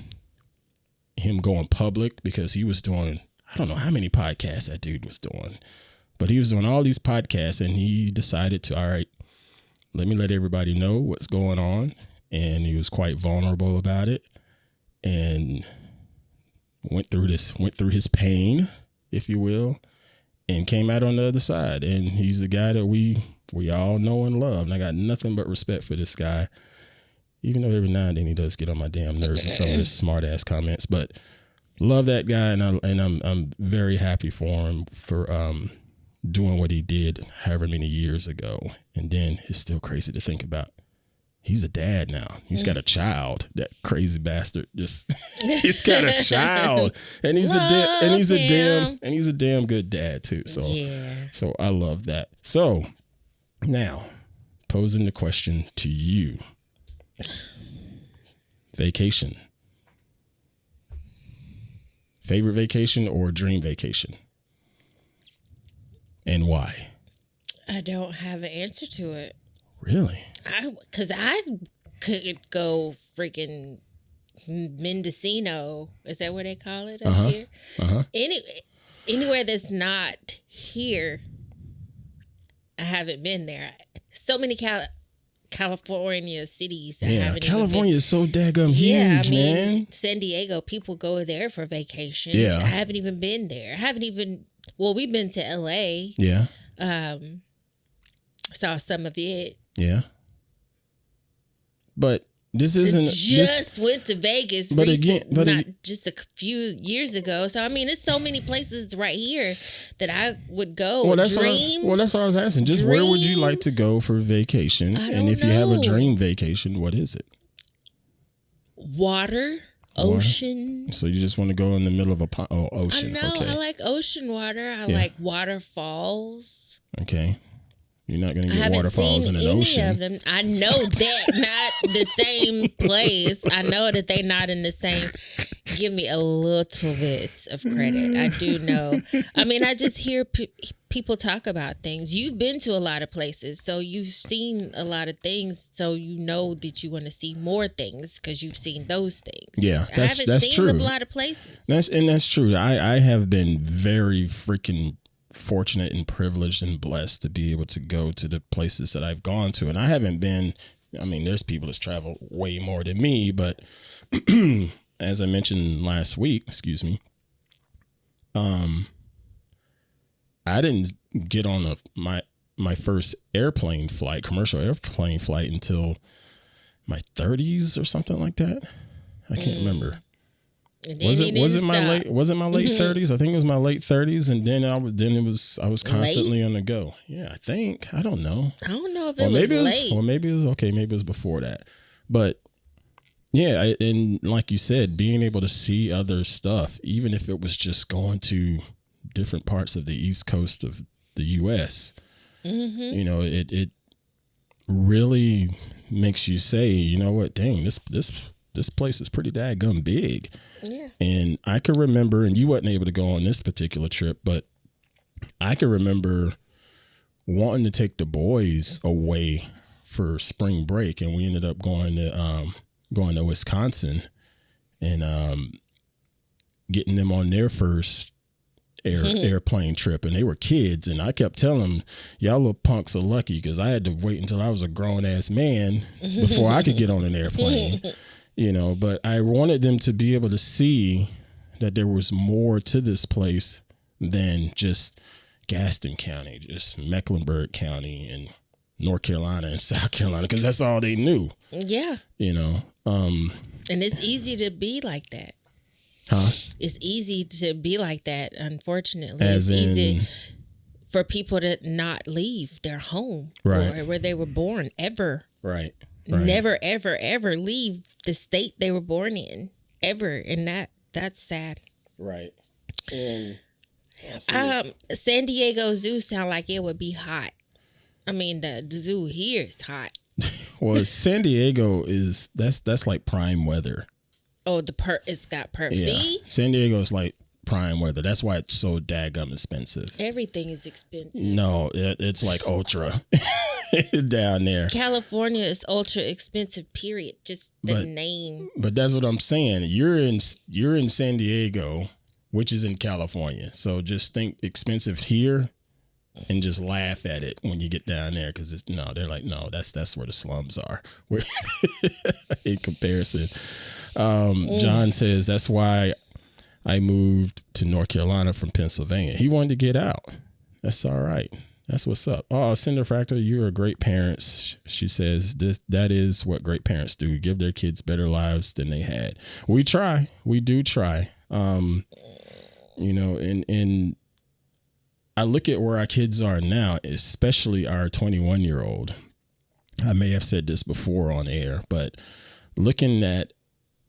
him going public, because he was doing, I don't know how many podcasts that dude was doing, but he was doing all these podcasts, and he decided to, all right, let me let everybody know what's going on. And he was quite vulnerable about it and went through his pain, if you will, and came out on the other side. And he's the guy that we all know and love. And I got nothing but respect for this guy, even though every now and then he does get on my damn nerves with some of his smart ass comments. But love that guy, and I'm very happy for him for doing what he did however many years ago. And then it's still crazy to think about. He's a dad now. He's got a child. That crazy bastard just he's got a child, and he's a damn good dad too. So So I love that. So now posing the question to you. Vacation. Favorite vacation or dream vacation? And why? I don't have an answer to it. Really? Because I could go freaking Mendocino. Is that what they call it up here? Anywhere that's not here, I haven't been there. So many California cities. California is so daggum huge, man. San Diego, people go there for vacation. Yeah. I haven't even been there. We've been to LA. Yeah. Saw some of it. Yeah. But this isn't went to Vegas just a few years ago. So I mean, there's so many places right here that I would go. Well, that's what I was asking. Just where would you like to go for vacation? And if you have a dream vacation, what is it? Water. Ocean. So you just want to go in the middle of ocean? I know. Okay. I like ocean water. I like waterfalls. Okay. You're not going to get waterfalls in an ocean. Of them. I know that not the same place. I know that they're not in the same. Give me a little bit of credit. I do know. I mean, I just hear people talk about things. You've been to a lot of places, so you've seen a lot of things. So you know that you want to see more things because you've seen those things. Yeah, I haven't seen true. a lot of places. That's true. I have been very freaking fortunate and privileged and blessed to be able to go to the places that I've gone to. And I haven't been, I mean, there's people that's traveled way more than me, but as I mentioned last week, I didn't get on my first commercial airplane flight until my 30s or something like that. I can't remember. Was it my late 30s? I think it was my late 30s, and then I was constantly on the go. Yeah, I think. I don't know. I don't know if it was late. Or maybe it was okay. Maybe it was before that. But yeah, and like you said, being able to see other stuff, even if it was just going to different parts of the East Coast of the U.S., you know, it really makes you say, you know what, dang, this place is pretty daggum big. Yeah. And I can remember, and you wasn't able to go on this particular trip, but I can remember wanting to take the boys away for spring break, and we ended up going to Wisconsin and getting them on their first airplane trip, and they were kids, and I kept telling them, y'all little punks are lucky, because I had to wait until I was a grown-ass man before I could get on an airplane. But I wanted them to be able to see that there was more to this place than just Gaston County, just Mecklenburg County and North Carolina and South Carolina, because that's all they knew. Yeah. And it's easy to be like that. Huh? It's easy to be like that, unfortunately. It's easy for people to not leave their home or where they were born ever. Right. Never, ever, ever leave the state they were born in, ever. And that's sad. Right. And San Diego Zoo sound like it would be hot. I mean, the zoo here is hot. Well, San Diego that's like prime weather. Oh, it's got perp. Yeah. See? San Diego is like prime weather. That's why it's so daggum expensive. Everything is expensive. No, it's like ultra down there. California is ultra expensive, period. Just the name. But that's what I'm saying. You're in San Diego, which is in California. So just think expensive here and just laugh at it when you get down there, because they're like, no, that's where the slums are. In comparison. John says that's why I moved to North Carolina from Pennsylvania. He wanted to get out. That's all right. That's what's up. Oh, Cinder Fractor, you're a great parent. She says that is what great parents do. Give their kids better lives than they had. We try. We do try. And I look at where our kids are now, especially our 21-year-old. I may have said this before on air, but looking at,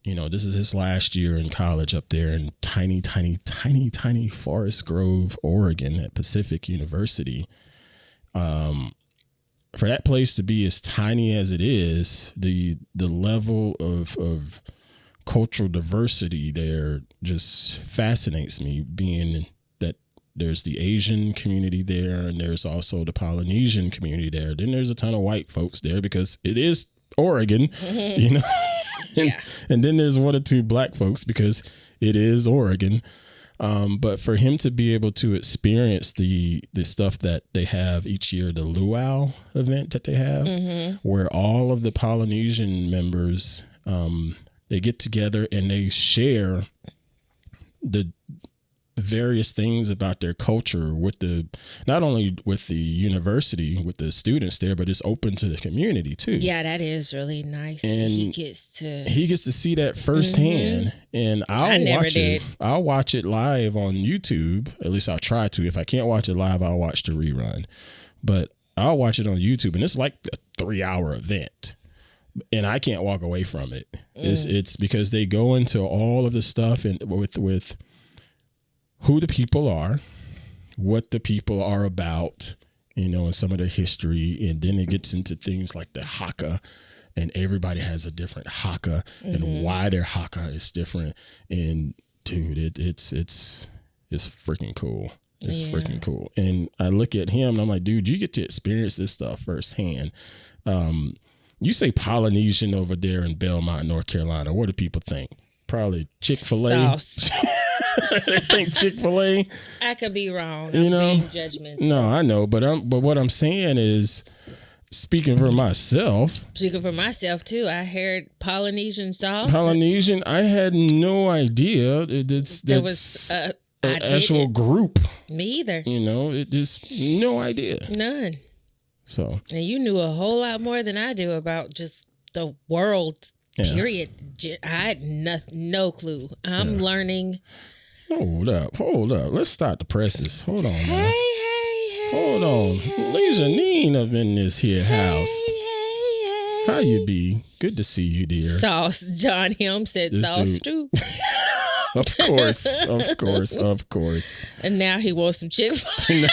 this is his last year in college up there in tiny, tiny, tiny, tiny Forest Grove, Oregon at Pacific University. For that place to be as tiny as it is, the level of cultural diversity there just fascinates me, being that there's the Asian community there, and there's also the Polynesian community there. Then there's a ton of white folks there because it is Oregon, and then there's one or two black folks because it is Oregon. But for him to be able to experience the stuff that they have each year, the luau event that they have, where all of the Polynesian members, they get together and they share the various things about their culture with not only with the university, with the students there, but it's open to the community too. Yeah, that is really nice. And he gets to see that firsthand. And I'll watch it live on YouTube. At least I'll try to. If I can't watch it live, I'll watch the rerun. But I'll watch it on YouTube, and it's like a 3-hour event. And I can't walk away from it. It's because they go into all of the stuff and with who the people are, what the people are about, and some of their history. And then it gets into things like the haka, and everybody has a different haka and why their haka is different. And dude, it's freaking cool. It's freaking cool. And I look at him and I'm like, dude, you get to experience this stuff firsthand. You say Polynesian over there in Belmont, North Carolina. What do people think? Probably Chick-fil-A. Sauce. They think Chick-fil-A. I could be wrong. I'm being judgmental. No, I know, but what I'm saying is, speaking for myself too, I heard Polynesian sauce. Polynesian, I had no idea there was an actual group. Me either. It just no idea. None. So. And you knew a whole lot more than I do about just the world. Period. I had no clue. I'm learning. Hold up. Let's start the presses. Hold on. Hey. Hold on. Janine up in this here house. Hey. How you be? Good to see you, dear. Sauce. John Helm said This sauce dude. too. Of course. And now he wants some Chick-fil-A.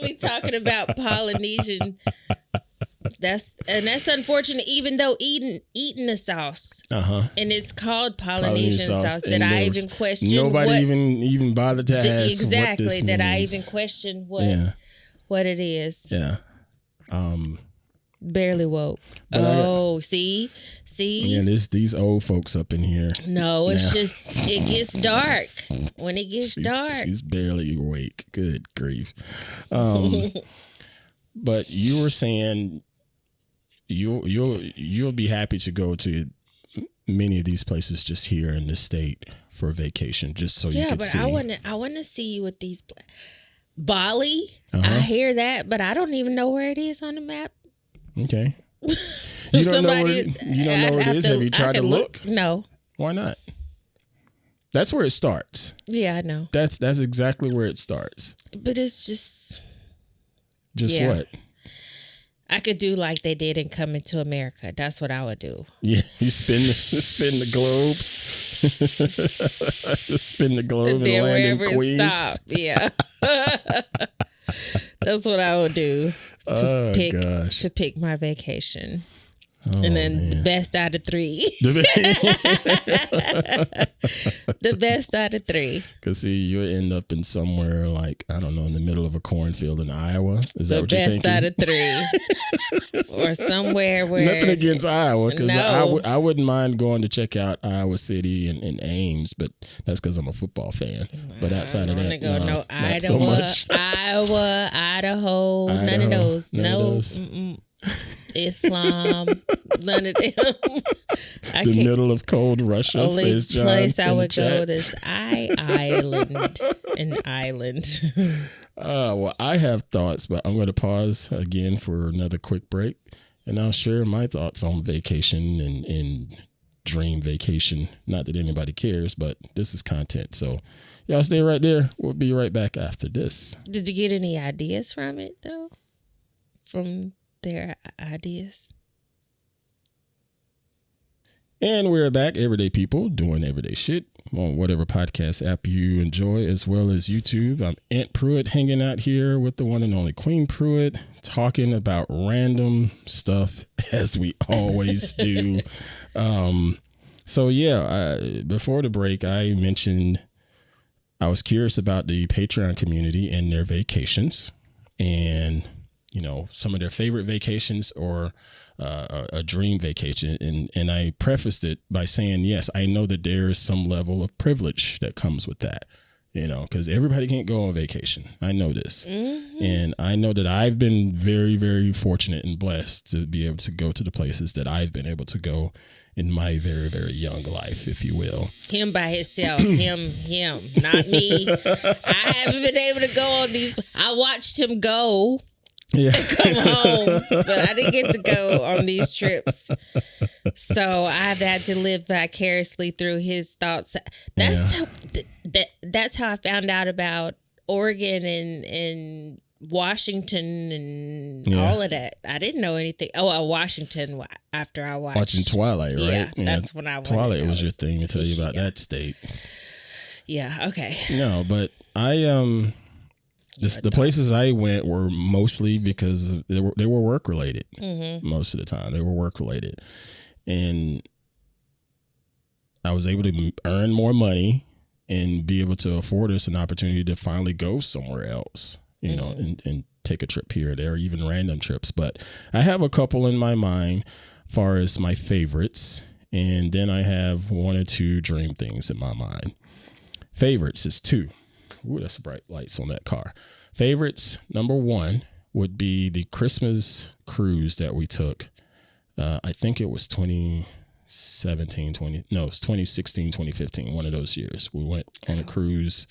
We talking about Polynesian. That's unfortunate, even though eating the sauce, and it's called Polynesian sauce that I even questioned. Nobody even bothered to ask exactly what this that means. I even questioned what it is. Yeah. Barely woke. See? Yeah, these old folks up in here. No, it's just, it gets dark. When it gets dark. She's barely awake. Good grief. But you were saying you'll be happy to go to many of these places just here in the state for vacation, just so you can see. Yeah, but I want to see you with these. Bali, I hear that, but I don't even know where it is on the map. Okay. You don't know where it is? Have you tried to look? No. Why not? That's where it starts. Yeah, I know. That's exactly where it starts. But it's just what? I could do like they did in Coming to America. That's what I would do. Yeah, you spin the globe. Spin the globe and then land in wherever Queens. it stop. Yeah. That's what I would do to pick my vacation. And then the best out of three. The best out of three. Because see, you end up in somewhere like, I don't know, in the middle of a cornfield in Iowa. Is that what you're thinking? The best out of three. Or somewhere where... Nothing against Iowa, because No. I wouldn't mind going to check out Iowa City and Ames, but that's because I'm a football fan. But outside of that, no, not so much. Iowa, Idaho, none of those. Islam, none of them. The middle of cold Russia. Only place I would go is Ireland. An island. Well, I have thoughts, but I'm going to pause again for another quick break, and I'll share my thoughts on vacation and dream vacation. Not that anybody cares, but this is content. So y'all stay right there. We'll be right back after this. Did you get any ideas from it, though? From their ideas? And we're back, everyday people doing everyday shit on whatever podcast app you enjoy, as well as YouTube. I'm Aunt Pruitt hanging out here with the one and only Queen Pruitt, talking about random stuff as we always do. Before the break, I mentioned I was curious about the Patreon community and their vacations, and some of their favorite vacations or a dream vacation. And I prefaced it by saying, yes, I know that there is some level of privilege that comes with that, because everybody can't go on vacation. I know this. Mm-hmm. And I know that I've been very, very fortunate and blessed to be able to go to the places that I've been able to go in my very, very young life, if you will. Him by himself. him, not me. I haven't been able to go on these. I watched him go. Yeah. Come home, but I didn't get to go on these trips, so I've had to live vicariously through his thoughts. That's how I found out about Oregon and Washington and all of that. I didn't know anything. Washington after I watching Twilight, right? Yeah, that's when I Twilight was your thing to tell you about that state. Yeah. Okay. No, but I the places I went were mostly because they were work related. Mm-hmm. Most of the time, they were work related, and I was able to earn more money and be able to afford us an opportunity to finally go somewhere else, and take a trip here or there, or even random trips. But I have a couple in my mind, as far as my favorites, and then I have one or two dream things in my mind. Favorites is 2. Ooh, that's bright lights on that car. Favorites, number 1 would be the Christmas cruise that we took. I think it was 2016, 2015, one of those years. We went on a cruise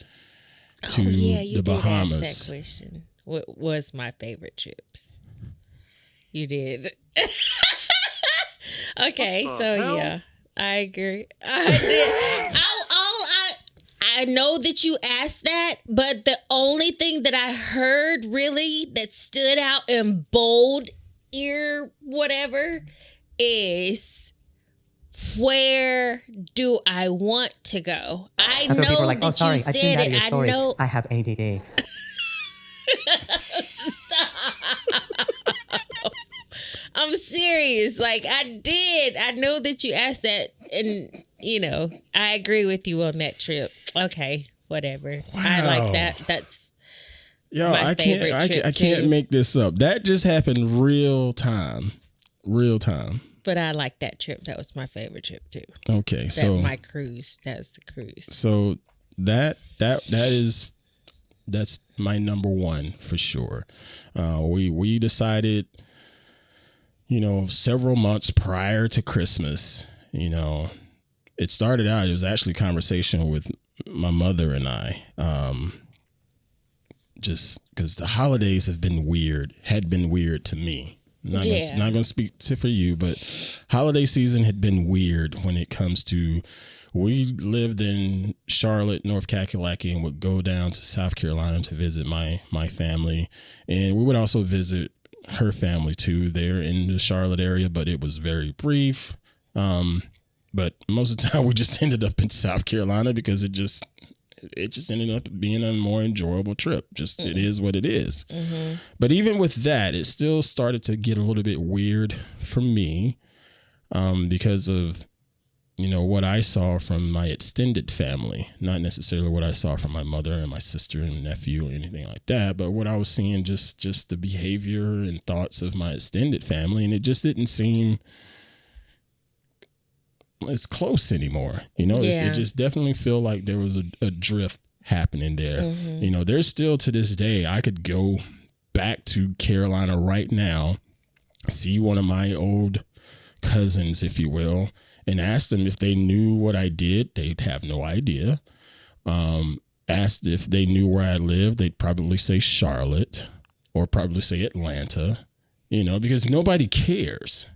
to the Bahamas. Ask that question. What was my favorite trips? You did. Okay, so I agree. I did. I know that you asked that, but the only thing that I heard really that stood out in bold ear whatever is, where do I want to go? I know people are like, that sorry, you I said tuned out of it. your story. I know. I have ADD. I'm serious. Like, I know that you asked that, and I agree with you on that trip. Okay, whatever. Wow. I like that. That's my favorite trip. I can't make this up. That just happened real time. Real time. But I like that trip. That was my favorite trip too. Okay, my cruise. That's the cruise. So that's my number one for sure. We decided, several months prior to Christmas. It started out. It was actually a conversation with my mother and I. Just because the holidays had been weird to me. Not going to speak for you, but holiday season had been weird when it comes to, we lived in Charlotte, North Kakalaki, and would go down to South Carolina to visit my family. And we would also visit her family too there in the Charlotte area, but it was very brief. But most of the time we just ended up in South Carolina because it just ended up being a more enjoyable trip. Just it is what it is. Mm-hmm. But even with that, it still started to get a little bit weird for me because of, what I saw from my extended family, not necessarily what I saw from my mother and my sister and nephew or anything like that, but what I was seeing, just the behavior and thoughts of my extended family. And it just didn't seem as close anymore. It just definitely feel like there was a drift happening there. Mm-hmm. There's still to this day, I could go back to Carolina right now, see one of my old cousins, if you will, and ask them if they knew what I did. They'd have no idea. Asked if they knew where I lived. They'd probably say Charlotte or probably say Atlanta, because nobody cares,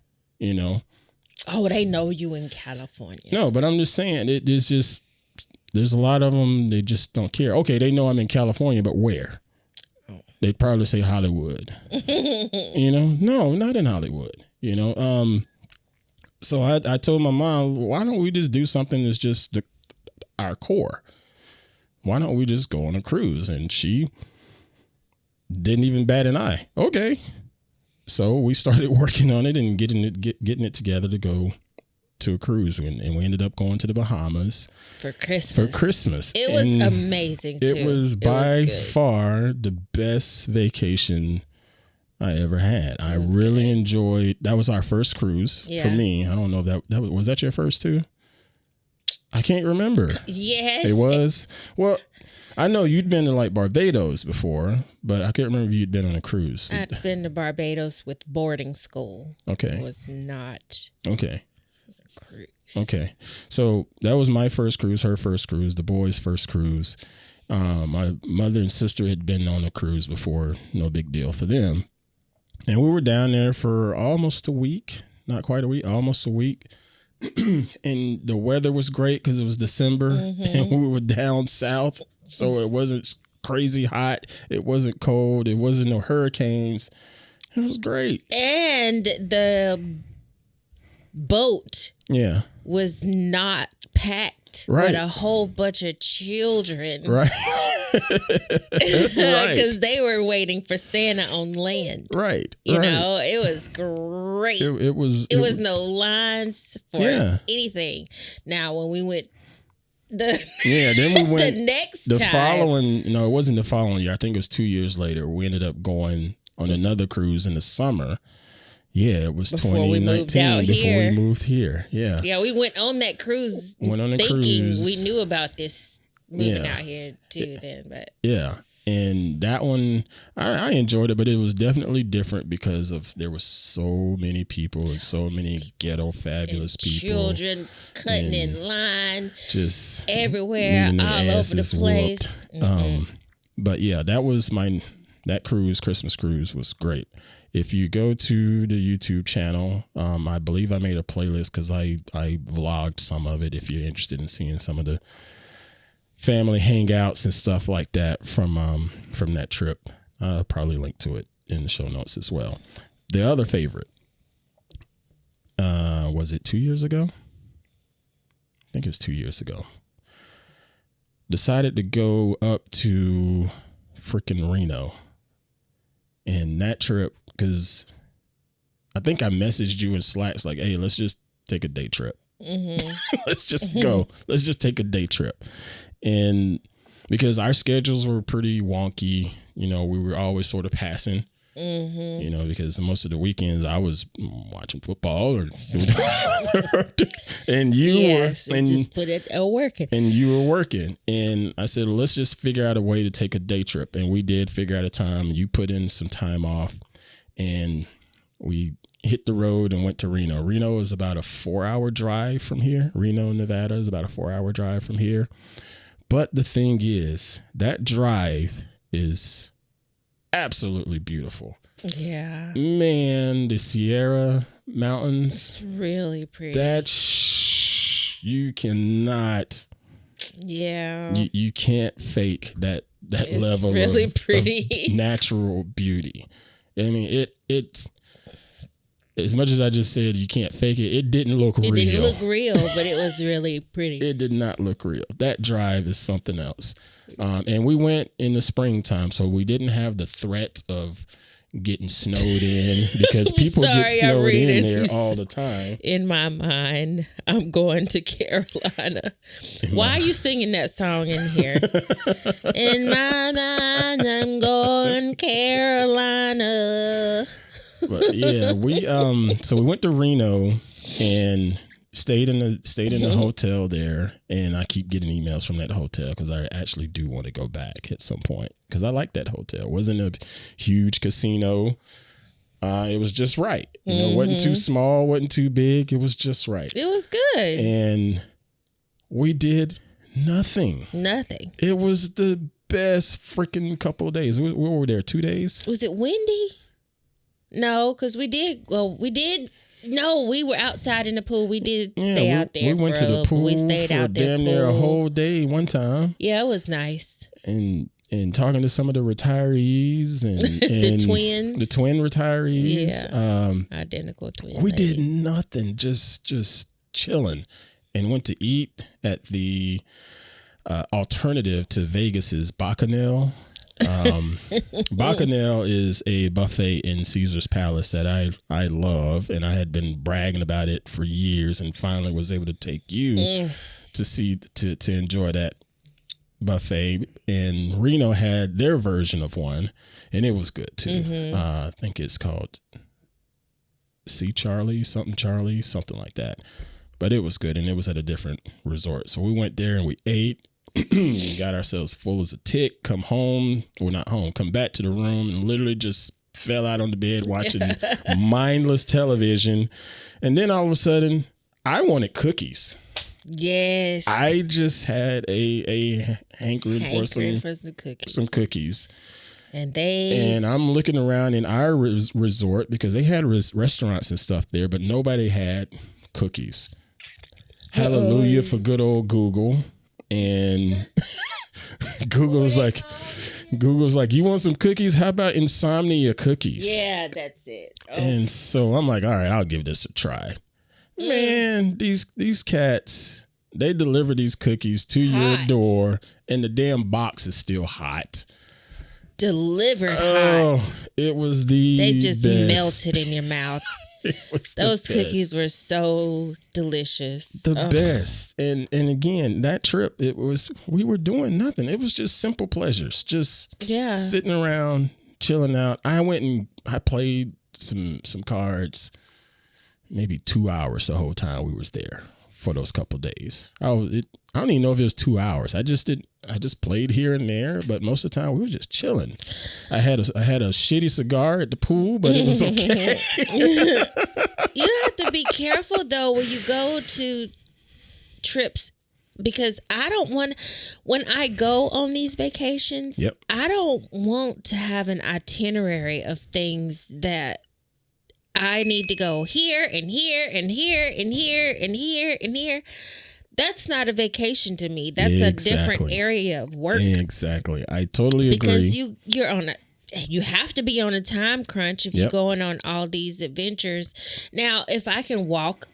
Oh, they know you in California. No, but I'm just saying there's a lot of them. They just don't care. Okay. They know I'm in California, but where? They'd probably say Hollywood, no, not in Hollywood, So I told my mom, why don't we just do something that's just our core? Why don't we just go on a cruise? And she didn't even bat an eye. Okay. So we started working on it and getting it together to go to a cruise, and we ended up going to the Bahamas for Christmas. It was amazing. It was by far the best vacation I ever had. I really enjoyed. That was our first cruise for me. I don't know if that was that your first too. I can't remember. Yes, it was. Well, I know you'd been to like Barbados before, but I can't remember if you'd been on a cruise. I'd been to Barbados with boarding school. Okay. It was not a cruise. Okay. So that was my first cruise, her first cruise, the boys' first cruise. My mother and sister had been on a cruise before, no big deal for them. And we were down there for almost a week, not quite a week, almost a week. And the weather was great because it was December and we were down south. So it wasn't crazy hot. It wasn't cold. It wasn't no hurricanes. It was great. And the boat was not packed with a whole bunch of children. Right. Because they were waiting for Santa on land. Right. You know, it was great. It was no lines for anything. Now, when we went then we went the following, it wasn't the following year. I think it was 2 years later. We ended up going on another cruise in the summer. Yeah, it was 2019 before we moved here. Yeah. Yeah, we went on that cruise thinking we knew about this moving out here too then, but yeah. And that one, I enjoyed it, but it was definitely different because there were so many people and so many ghetto fabulous people. Children cutting in line, just everywhere, all over the place. But yeah, that cruise, Christmas cruise, was great. If you go to the YouTube channel, I believe I made a playlist because I vlogged some of it. If you're interested in seeing some of the family hangouts and stuff like that from that trip, I'll probably link to it in the show notes as well. The other favorite, was it 2 years ago? I think it was 2 years ago. Decided to go up to freaking Reno. And that trip, because I think I messaged you in Slacks like, hey, let's just take a day trip. Let's just go. Let's just take a day trip. And because our schedules were pretty wonky, we were always sort of passing You know, because most of the weekends I was watching football or and you were just put it working. And you were working. And I said, let's just figure out a way to take a day trip. And we did figure out a time. You put in some time off and we hit the road and went to Reno. Reno is about a 4-hour drive from here. Reno, Nevada is about a 4-hour drive from here. But the thing is, that drive is absolutely beautiful. Yeah. Man, the Sierra Mountains. It's really pretty. You cannot. Yeah. You can't fake that level really of pretty natural beauty. I mean, it's as much as I just said you can't fake it, it didn't look real. It didn't look real, but it was really pretty. It did not look real. That drive is something else. And we went in the springtime, so we didn't have the threat of getting snowed in because people get snowed in there all the time. In my mind, I'm going to Carolina. Why are you singing that song in here? In my mind, I'm going Carolina. But yeah, so we went to Reno and stayed in the hotel there, and I keep getting emails from that hotel because I actually do want to go back at some point because I like that hotel. It wasn't a huge casino. It was just right. You know, wasn't too small, wasn't too big. It was just right. It was good. And we did nothing. It was the best freaking couple of days. We were there 2 days. Was it windy? No, because we were outside in the pool. We did stay out there. We went to the pool. We stayed for out there damn near a whole day one time. Yeah, it was nice. And talking to some of the retirees and the twins. The twin retirees. Yeah. Identical twins. We did nothing, just chilling, and went to eat at the alternative to Vegas's Bacchanal. Bacchanal is a buffet in Caesar's Palace that I love, and I had been bragging about it for years, and finally was able to take you to enjoy that buffet. And Reno had their version of one, and it was good too. I think it's called Charlie, something like that. But it was good, and it was at a different resort. So we went there and we ate. We got ourselves full as a tick, come back to the room and literally just fell out on the bed watching mindless television. And then all of a sudden, I wanted cookies. Yes. I just had a hankering for some cookies. And I'm looking around in our resort because they had restaurants and stuff there, but nobody had cookies. Hallelujah for good old Google. And Google's like, you want some cookies? How about insomnia cookies? Yeah, that's it. Oh. And so I'm like, all right, I'll give this a try. Man, these cats, they deliver these cookies to your door, and the damn box is still hot. Delivered hot. It was they just best. Melted in your mouth. Those cookies were so delicious. The best. And again, that trip, we were doing nothing. It was just simple pleasures. Just sitting around, chilling out. I went and I played some cards, maybe 2 hours the whole time we was there for those couple days. I don't even know if it was 2 hours. I just played here and there, but most of the time we were just chilling. I had a shitty cigar at the pool, but it was okay. You have to be careful though when you go to trips, because I don't want, when I go on these vacations, I don't want to have an itinerary of things that I need to go here and here and here and here and here and here. That's not a vacation to me. That's a different area of work. Exactly. I totally agree. Because you have to be on a time crunch if you're going on all these adventures. Now, if I can walk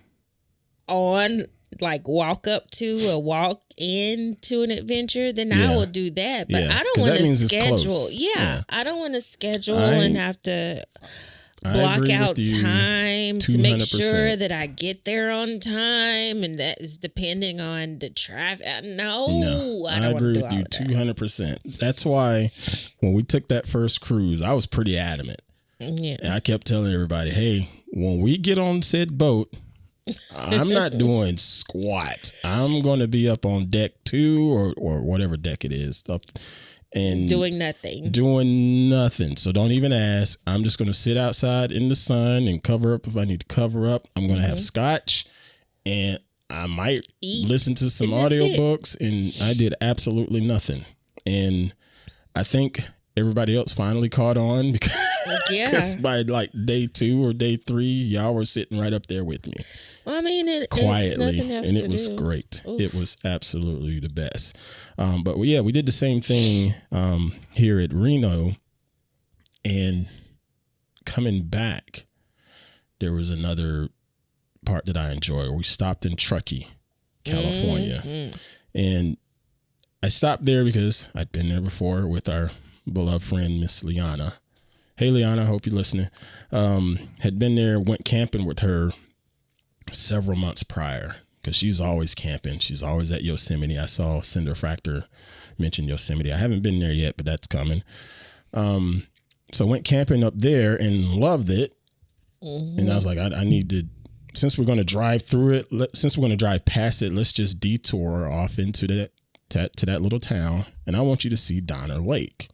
up to or walk into an adventure, then I will do that. But I don't want to schedule. I don't want to schedule and have to block out time to make sure that I get there on time, and that is depending on the traffic. No, I agree with you 200%. That's why when we took that first cruise, I was pretty adamant. Yeah. And I kept telling everybody, hey, when we get on said boat, I'm not doing squat. I'm going to be up on deck 2 or whatever deck it is. And doing nothing. So don't even ask. I'm just going to sit outside in the sun and cover up if I need to cover up. I'm going to have scotch and I might listen to some audiobooks, and I did absolutely nothing. And I think everybody else finally caught on because by like day 2 or day 3, y'all were sitting right up there with me. Well, I mean, quietly, and it was great. Oof. It was absolutely the best. But yeah, we did the same thing here at Reno, and coming back, there was another part that I enjoyed. We stopped in Truckee, California, and I stopped there because I'd been there before with our beloved friend, Miss Liana. Hey, Liana, I hope you're listening. Had been there, went camping with her several months prior because she's always camping. She's always at Yosemite. I saw Cinder Fractor mention Yosemite. I haven't been there yet, but that's coming. So went camping up there and loved it. And I was like, I need to, since we're going to drive through it, since we're going to drive past it, let's just detour off into that to that little town, and I want you to see Donner Lake.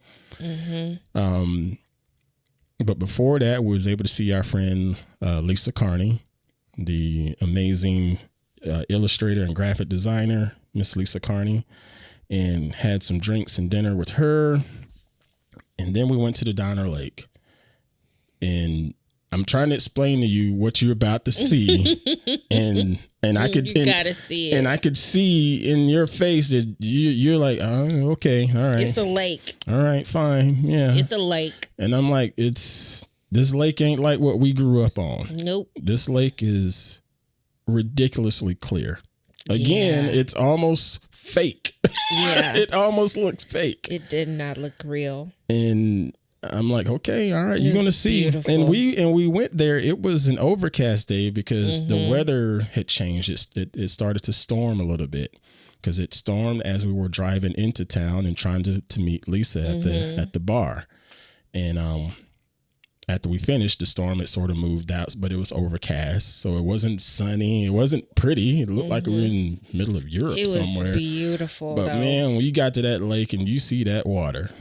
But before that, we was able to see our friend Lisa Carney, the amazing illustrator and graphic designer, Miss Lisa Carney, and had some drinks and dinner with her. And then we went to the Donner Lake, and I'm trying to explain to you what you're about to see, and I could gotta see it, and I could see in your face that you're like, oh, okay, all right, it's a lake, all right, fine, yeah, it's a lake, and I'm like, this lake ain't like what we grew up on. Nope, this lake is ridiculously clear. Again, it's almost fake. Yeah, it almost looks fake. It did not look real, and I'm like, okay, all right, you're going to see. Beautiful. And we went there. It was an overcast day because the weather had changed. It started to storm a little bit because it stormed as we were driving into town and trying to meet Lisa at the bar. And after we finished, the storm had sort of moved out, but it was overcast. So it wasn't sunny. It wasn't pretty. It looked like we were in the middle of Europe somewhere. It was beautiful, But man, when you got to that lake and you see that water,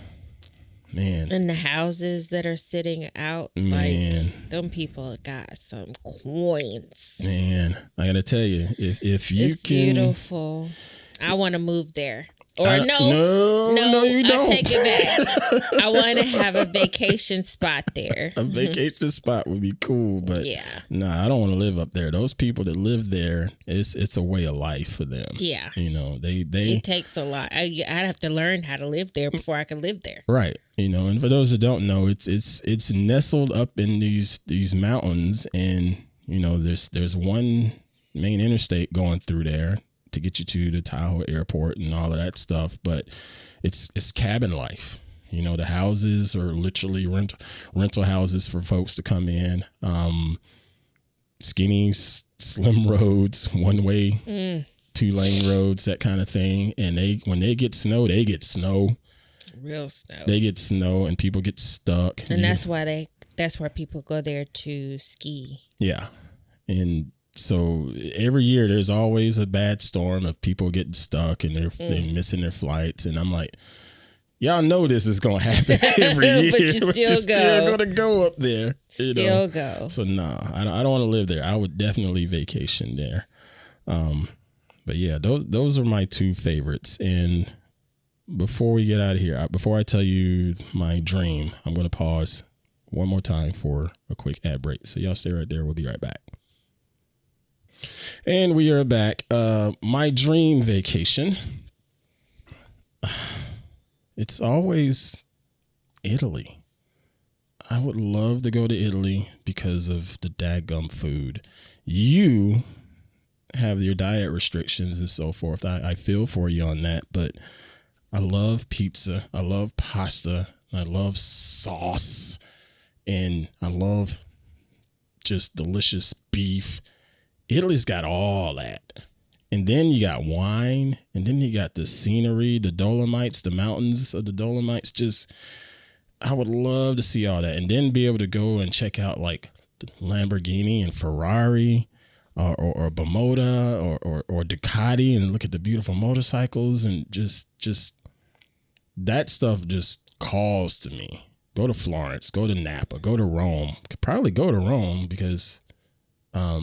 man. And the houses that are sitting out, man, like, them people got some coins. Man, I gotta tell you, if you it's can, beautiful. I want to move there. Or no, you don't. I take it back. I want to have a vacation spot there. A vacation spot would be cool, but I don't want to live up there. Those people that live there, it's a way of life for them. Yeah, you know, they it takes a lot. I'd have to learn how to live there before I could live there. Right. You know, and for those that don't know, it's nestled up in these mountains, and you know, there's one main interstate going through there to get you to the Tahoe airport and all of that stuff, but it's cabin life. You know, the houses are literally rental houses for folks to come in. Skinny, slim roads, one way, 2-lane roads, that kind of thing. And when they get snow, they get snow. Real snow. They get snow, and people get stuck. And that's where people go there to ski. Yeah, and so every year there's always a bad storm of people getting stuck and they're missing their flights. And I'm like, y'all know this is going to happen every year. But you're still going to go up there. Still go. So no, I don't want to live there. I would definitely vacation there. But yeah, those are my 2 favorites. And before we get out of here, before I tell you my dream, I'm going to pause one more time for a quick ad break. So y'all stay right there. We'll be right back. And we are back. My dream vacation. It's always Italy. I would love to go to Italy because of the DADGUM food. You have your diet restrictions and so forth. I feel for you on that, but I love pizza. I love pasta. I love sauce. And I love just delicious beef. Italy's got all that. And then you got wine, and then you got the scenery, the Dolomites, the mountains of the Dolomites. Just, I would love to see all that, and then be able to go and check out like Lamborghini and Ferrari, or Bimota or Ducati, and look at the beautiful motorcycles, and just that stuff just calls to me. Go to Florence, go to Napa, go to Rome. Could probably go to Rome because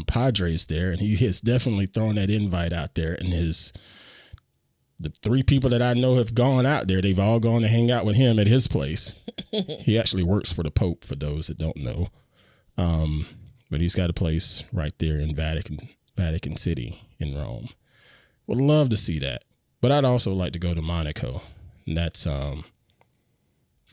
Padre's there, and he has definitely thrown that invite out there. And the 3 people that I know have gone out there, they've all gone to hang out with him at his place. He actually works for the Pope, for those that don't know. But he's got a place right there in Vatican City in Rome. Would love to see that. But I'd also like to go to Monaco. And that's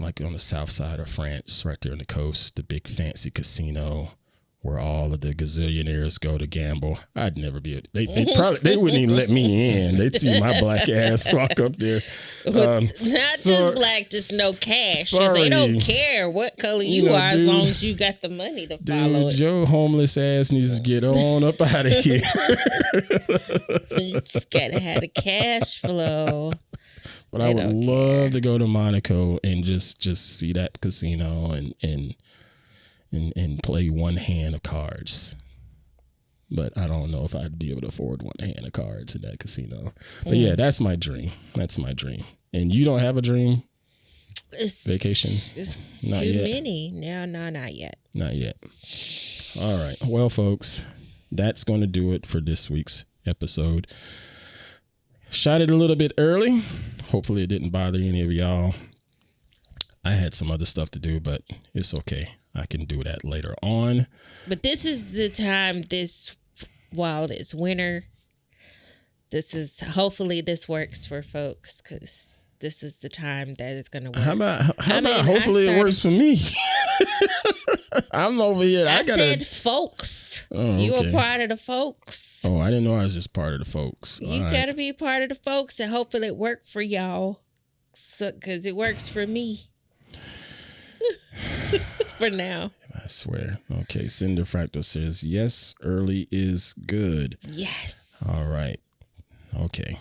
like on the south side of France, right there on the coast, the big fancy casino where all of the gazillionaires go to gamble. I'd never be they wouldn't even let me in. They'd see my black ass walk up there. Just black, just no cash. They don't care what color you are, as long as you got the money to follow it. Your homeless ass needs to get on up out of here. You just gotta have the cash flow. But I would love to go to Monaco and just see that casino and play one hand of cards. But I don't know if I'd be able to afford one hand of cards in that casino. But yeah, that's my dream. That's my dream. And you don't have a dream vacation? It's not too yet. Many. No, not yet. Not yet. All right. Well, folks, that's going to do it for this week's episode. Shot it a little bit early. Hopefully it didn't bother any of y'all. I had some other stuff to do, but it's okay. I can do that later on. But this is the time while it's winter, hopefully this works for folks, because this is the time that it's going to work. How about hopefully it works for me? I'm over here. I said folks. Oh, okay. You are part of the folks. Oh, I didn't know I was just part of the folks. You got to be part of the folks, and hopefully it worked for y'all, because it works for me. For now. I swear. Okay, Cinder Fractal says, yes, early is good. Yes. All right. Okay.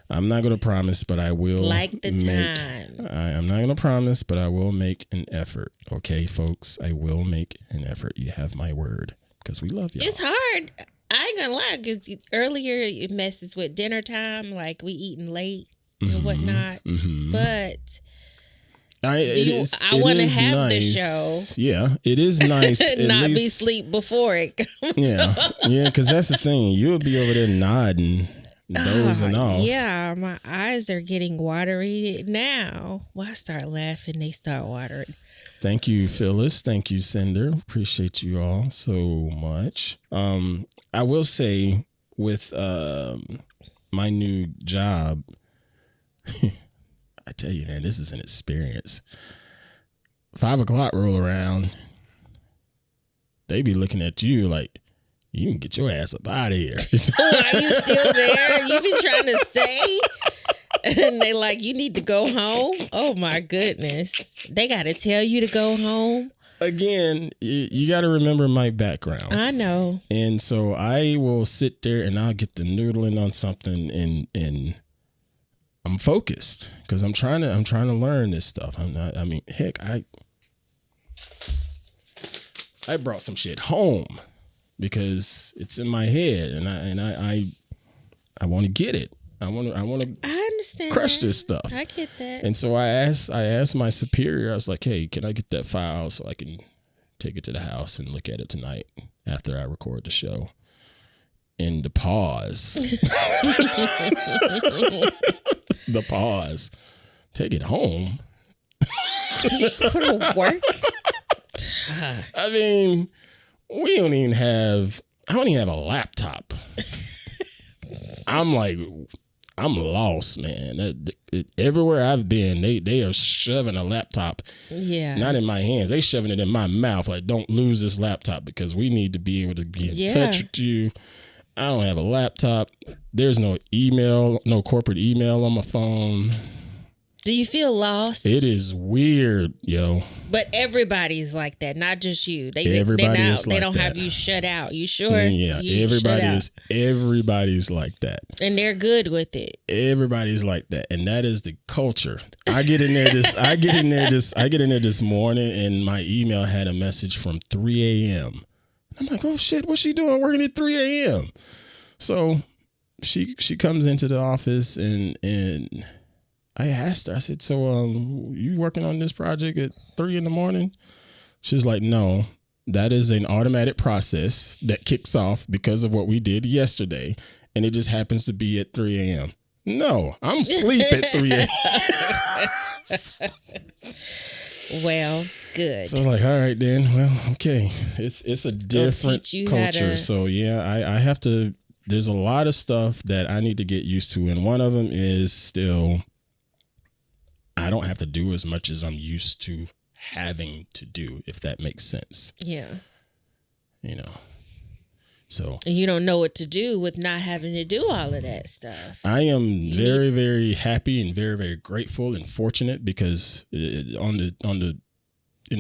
I'm not going to promise, but I will. Like the time. I'm not going to promise, but I will make an effort. Okay, folks? I will make an effort. You have my word, because we love y'all. It's hard. I ain't going to lie, because earlier it messes with dinner time, like we eating late and whatnot. Mm-hmm. But I want to have nice. The show. Yeah, it is nice. Not be asleep before it comes. Yeah, because that's the thing. You'll be over there nodding, dozing off. Yeah, my eyes are getting watery now. Well, I start laughing, they start watering. Thank you, Phyllis. Thank you, Cinder. Appreciate you all so much. I will say with my new job, I tell you, man, this is an experience. 5 o'clock roll around, they be looking at you like, you can get your ass up out of here. Are you still there? You be trying to stay? And they like, you need to go home? Oh, my goodness. They got to tell you to go home? Again, you got to remember my background. I know. And so I will sit there and I'll get the noodling on something and I'm focused because I'm trying to learn this stuff. I brought some shit home because it's in my head and I want to get it. I want to crush this stuff. I get that. And so I asked my superior, I was like, hey, can I get that file so I can take it to the house and look at it tonight after I record the show? And the pause. The pause. Take it home. You go to work? I mean, I don't even have a laptop. I'm lost, man. Everywhere I've been, they are shoving a laptop. Yeah. Not in my hands. They shoving it in my mouth. Like, don't lose this laptop because we need to be able to be in touch with you. I don't have a laptop. There's no email, no corporate email on my phone. Do you feel lost? It is weird, yo. But everybody's like that, not just you. Everybody is like they don't that. have you shut out. You sure? Yeah, everybody's like that. And they're good with it. Everybody's like that. And that is the culture. I get in there this morning, and my email had a message from 3 a.m. I'm like, oh shit, what's she doing working at 3 a.m.? So she comes into the office, and I asked her, I said, so you working on this project at 3 a.m? She's like, no, that is an automatic process that kicks off because of what we did yesterday. And it just happens to be at 3 a.m. No, I'm asleep at 3 a.m. Well, good. So I was like, all right, then. Well, okay. It's a different culture. So yeah, I have to, there's a lot of stuff that I need to get used to. And one of them is still, I don't have to do as much as I'm used to having to do, if that makes sense. Yeah. You know, so. And you don't know what to do with not having to do all of that stuff. I am very, very happy and very, very grateful and fortunate because in the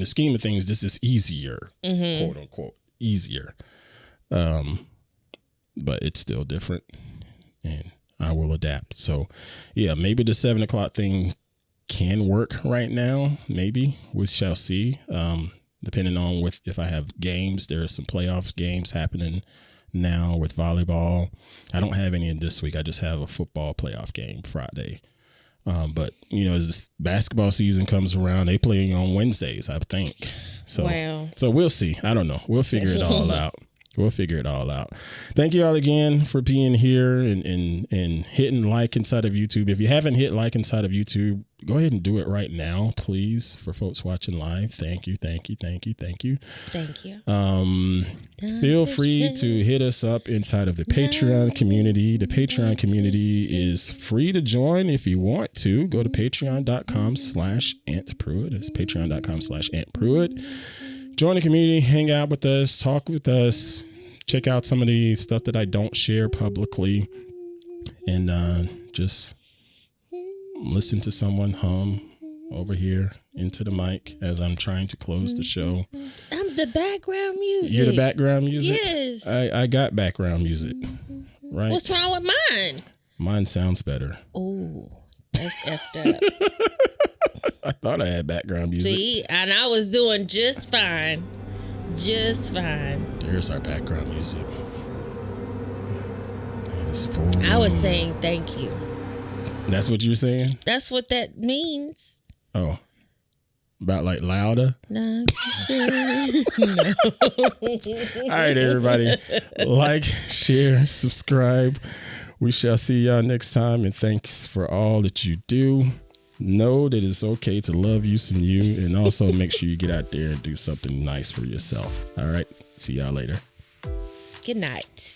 scheme of things, this is easier, quote unquote, easier. But it's still different, and I will adapt. So yeah, maybe the 7 o'clock thing can work right now. Maybe we shall see. Depending on if I have games, there are some playoff games happening now with volleyball. I don't have any in this week. I just have a football playoff game Friday. But you know, as this basketball season comes around, they play on Wednesdays, I think. So, wow. So we'll see. I don't know. We'll figure it all out. We'll figure it all out. Thank you all again for being here and hitting like inside of YouTube. If you haven't hit like inside of YouTube, go ahead and do it right now, please, for folks watching live. Thank you. Thank you. Feel free to hit us up inside of the Patreon community. The Patreon community is free to join if you want to. Go to patreon.com/Ant Pruitt. That's patreon.com/Ant Pruitt. Join the community, hang out with us, talk with us, check out some of the stuff that I don't share publicly, and just listen to someone hum over here into the mic as I'm trying to close the show. I'm the background music. You're the background music? Yes. I got background music, right? What's wrong with mine? Mine sounds better. Oh, that's effed up. I thought I had background music. See, and I was doing just fine. Just fine. There's our background music. I was saying thank you. That's what you were saying? That's what that means. Oh. About like louder? No. Sure. No. All right, everybody. Like, share, subscribe. We shall see y'all next time. And thanks for all that you do. Know that it's okay to love you some you, and also make sure you get out there and do something nice for yourself. All right. See y'all later. Good night.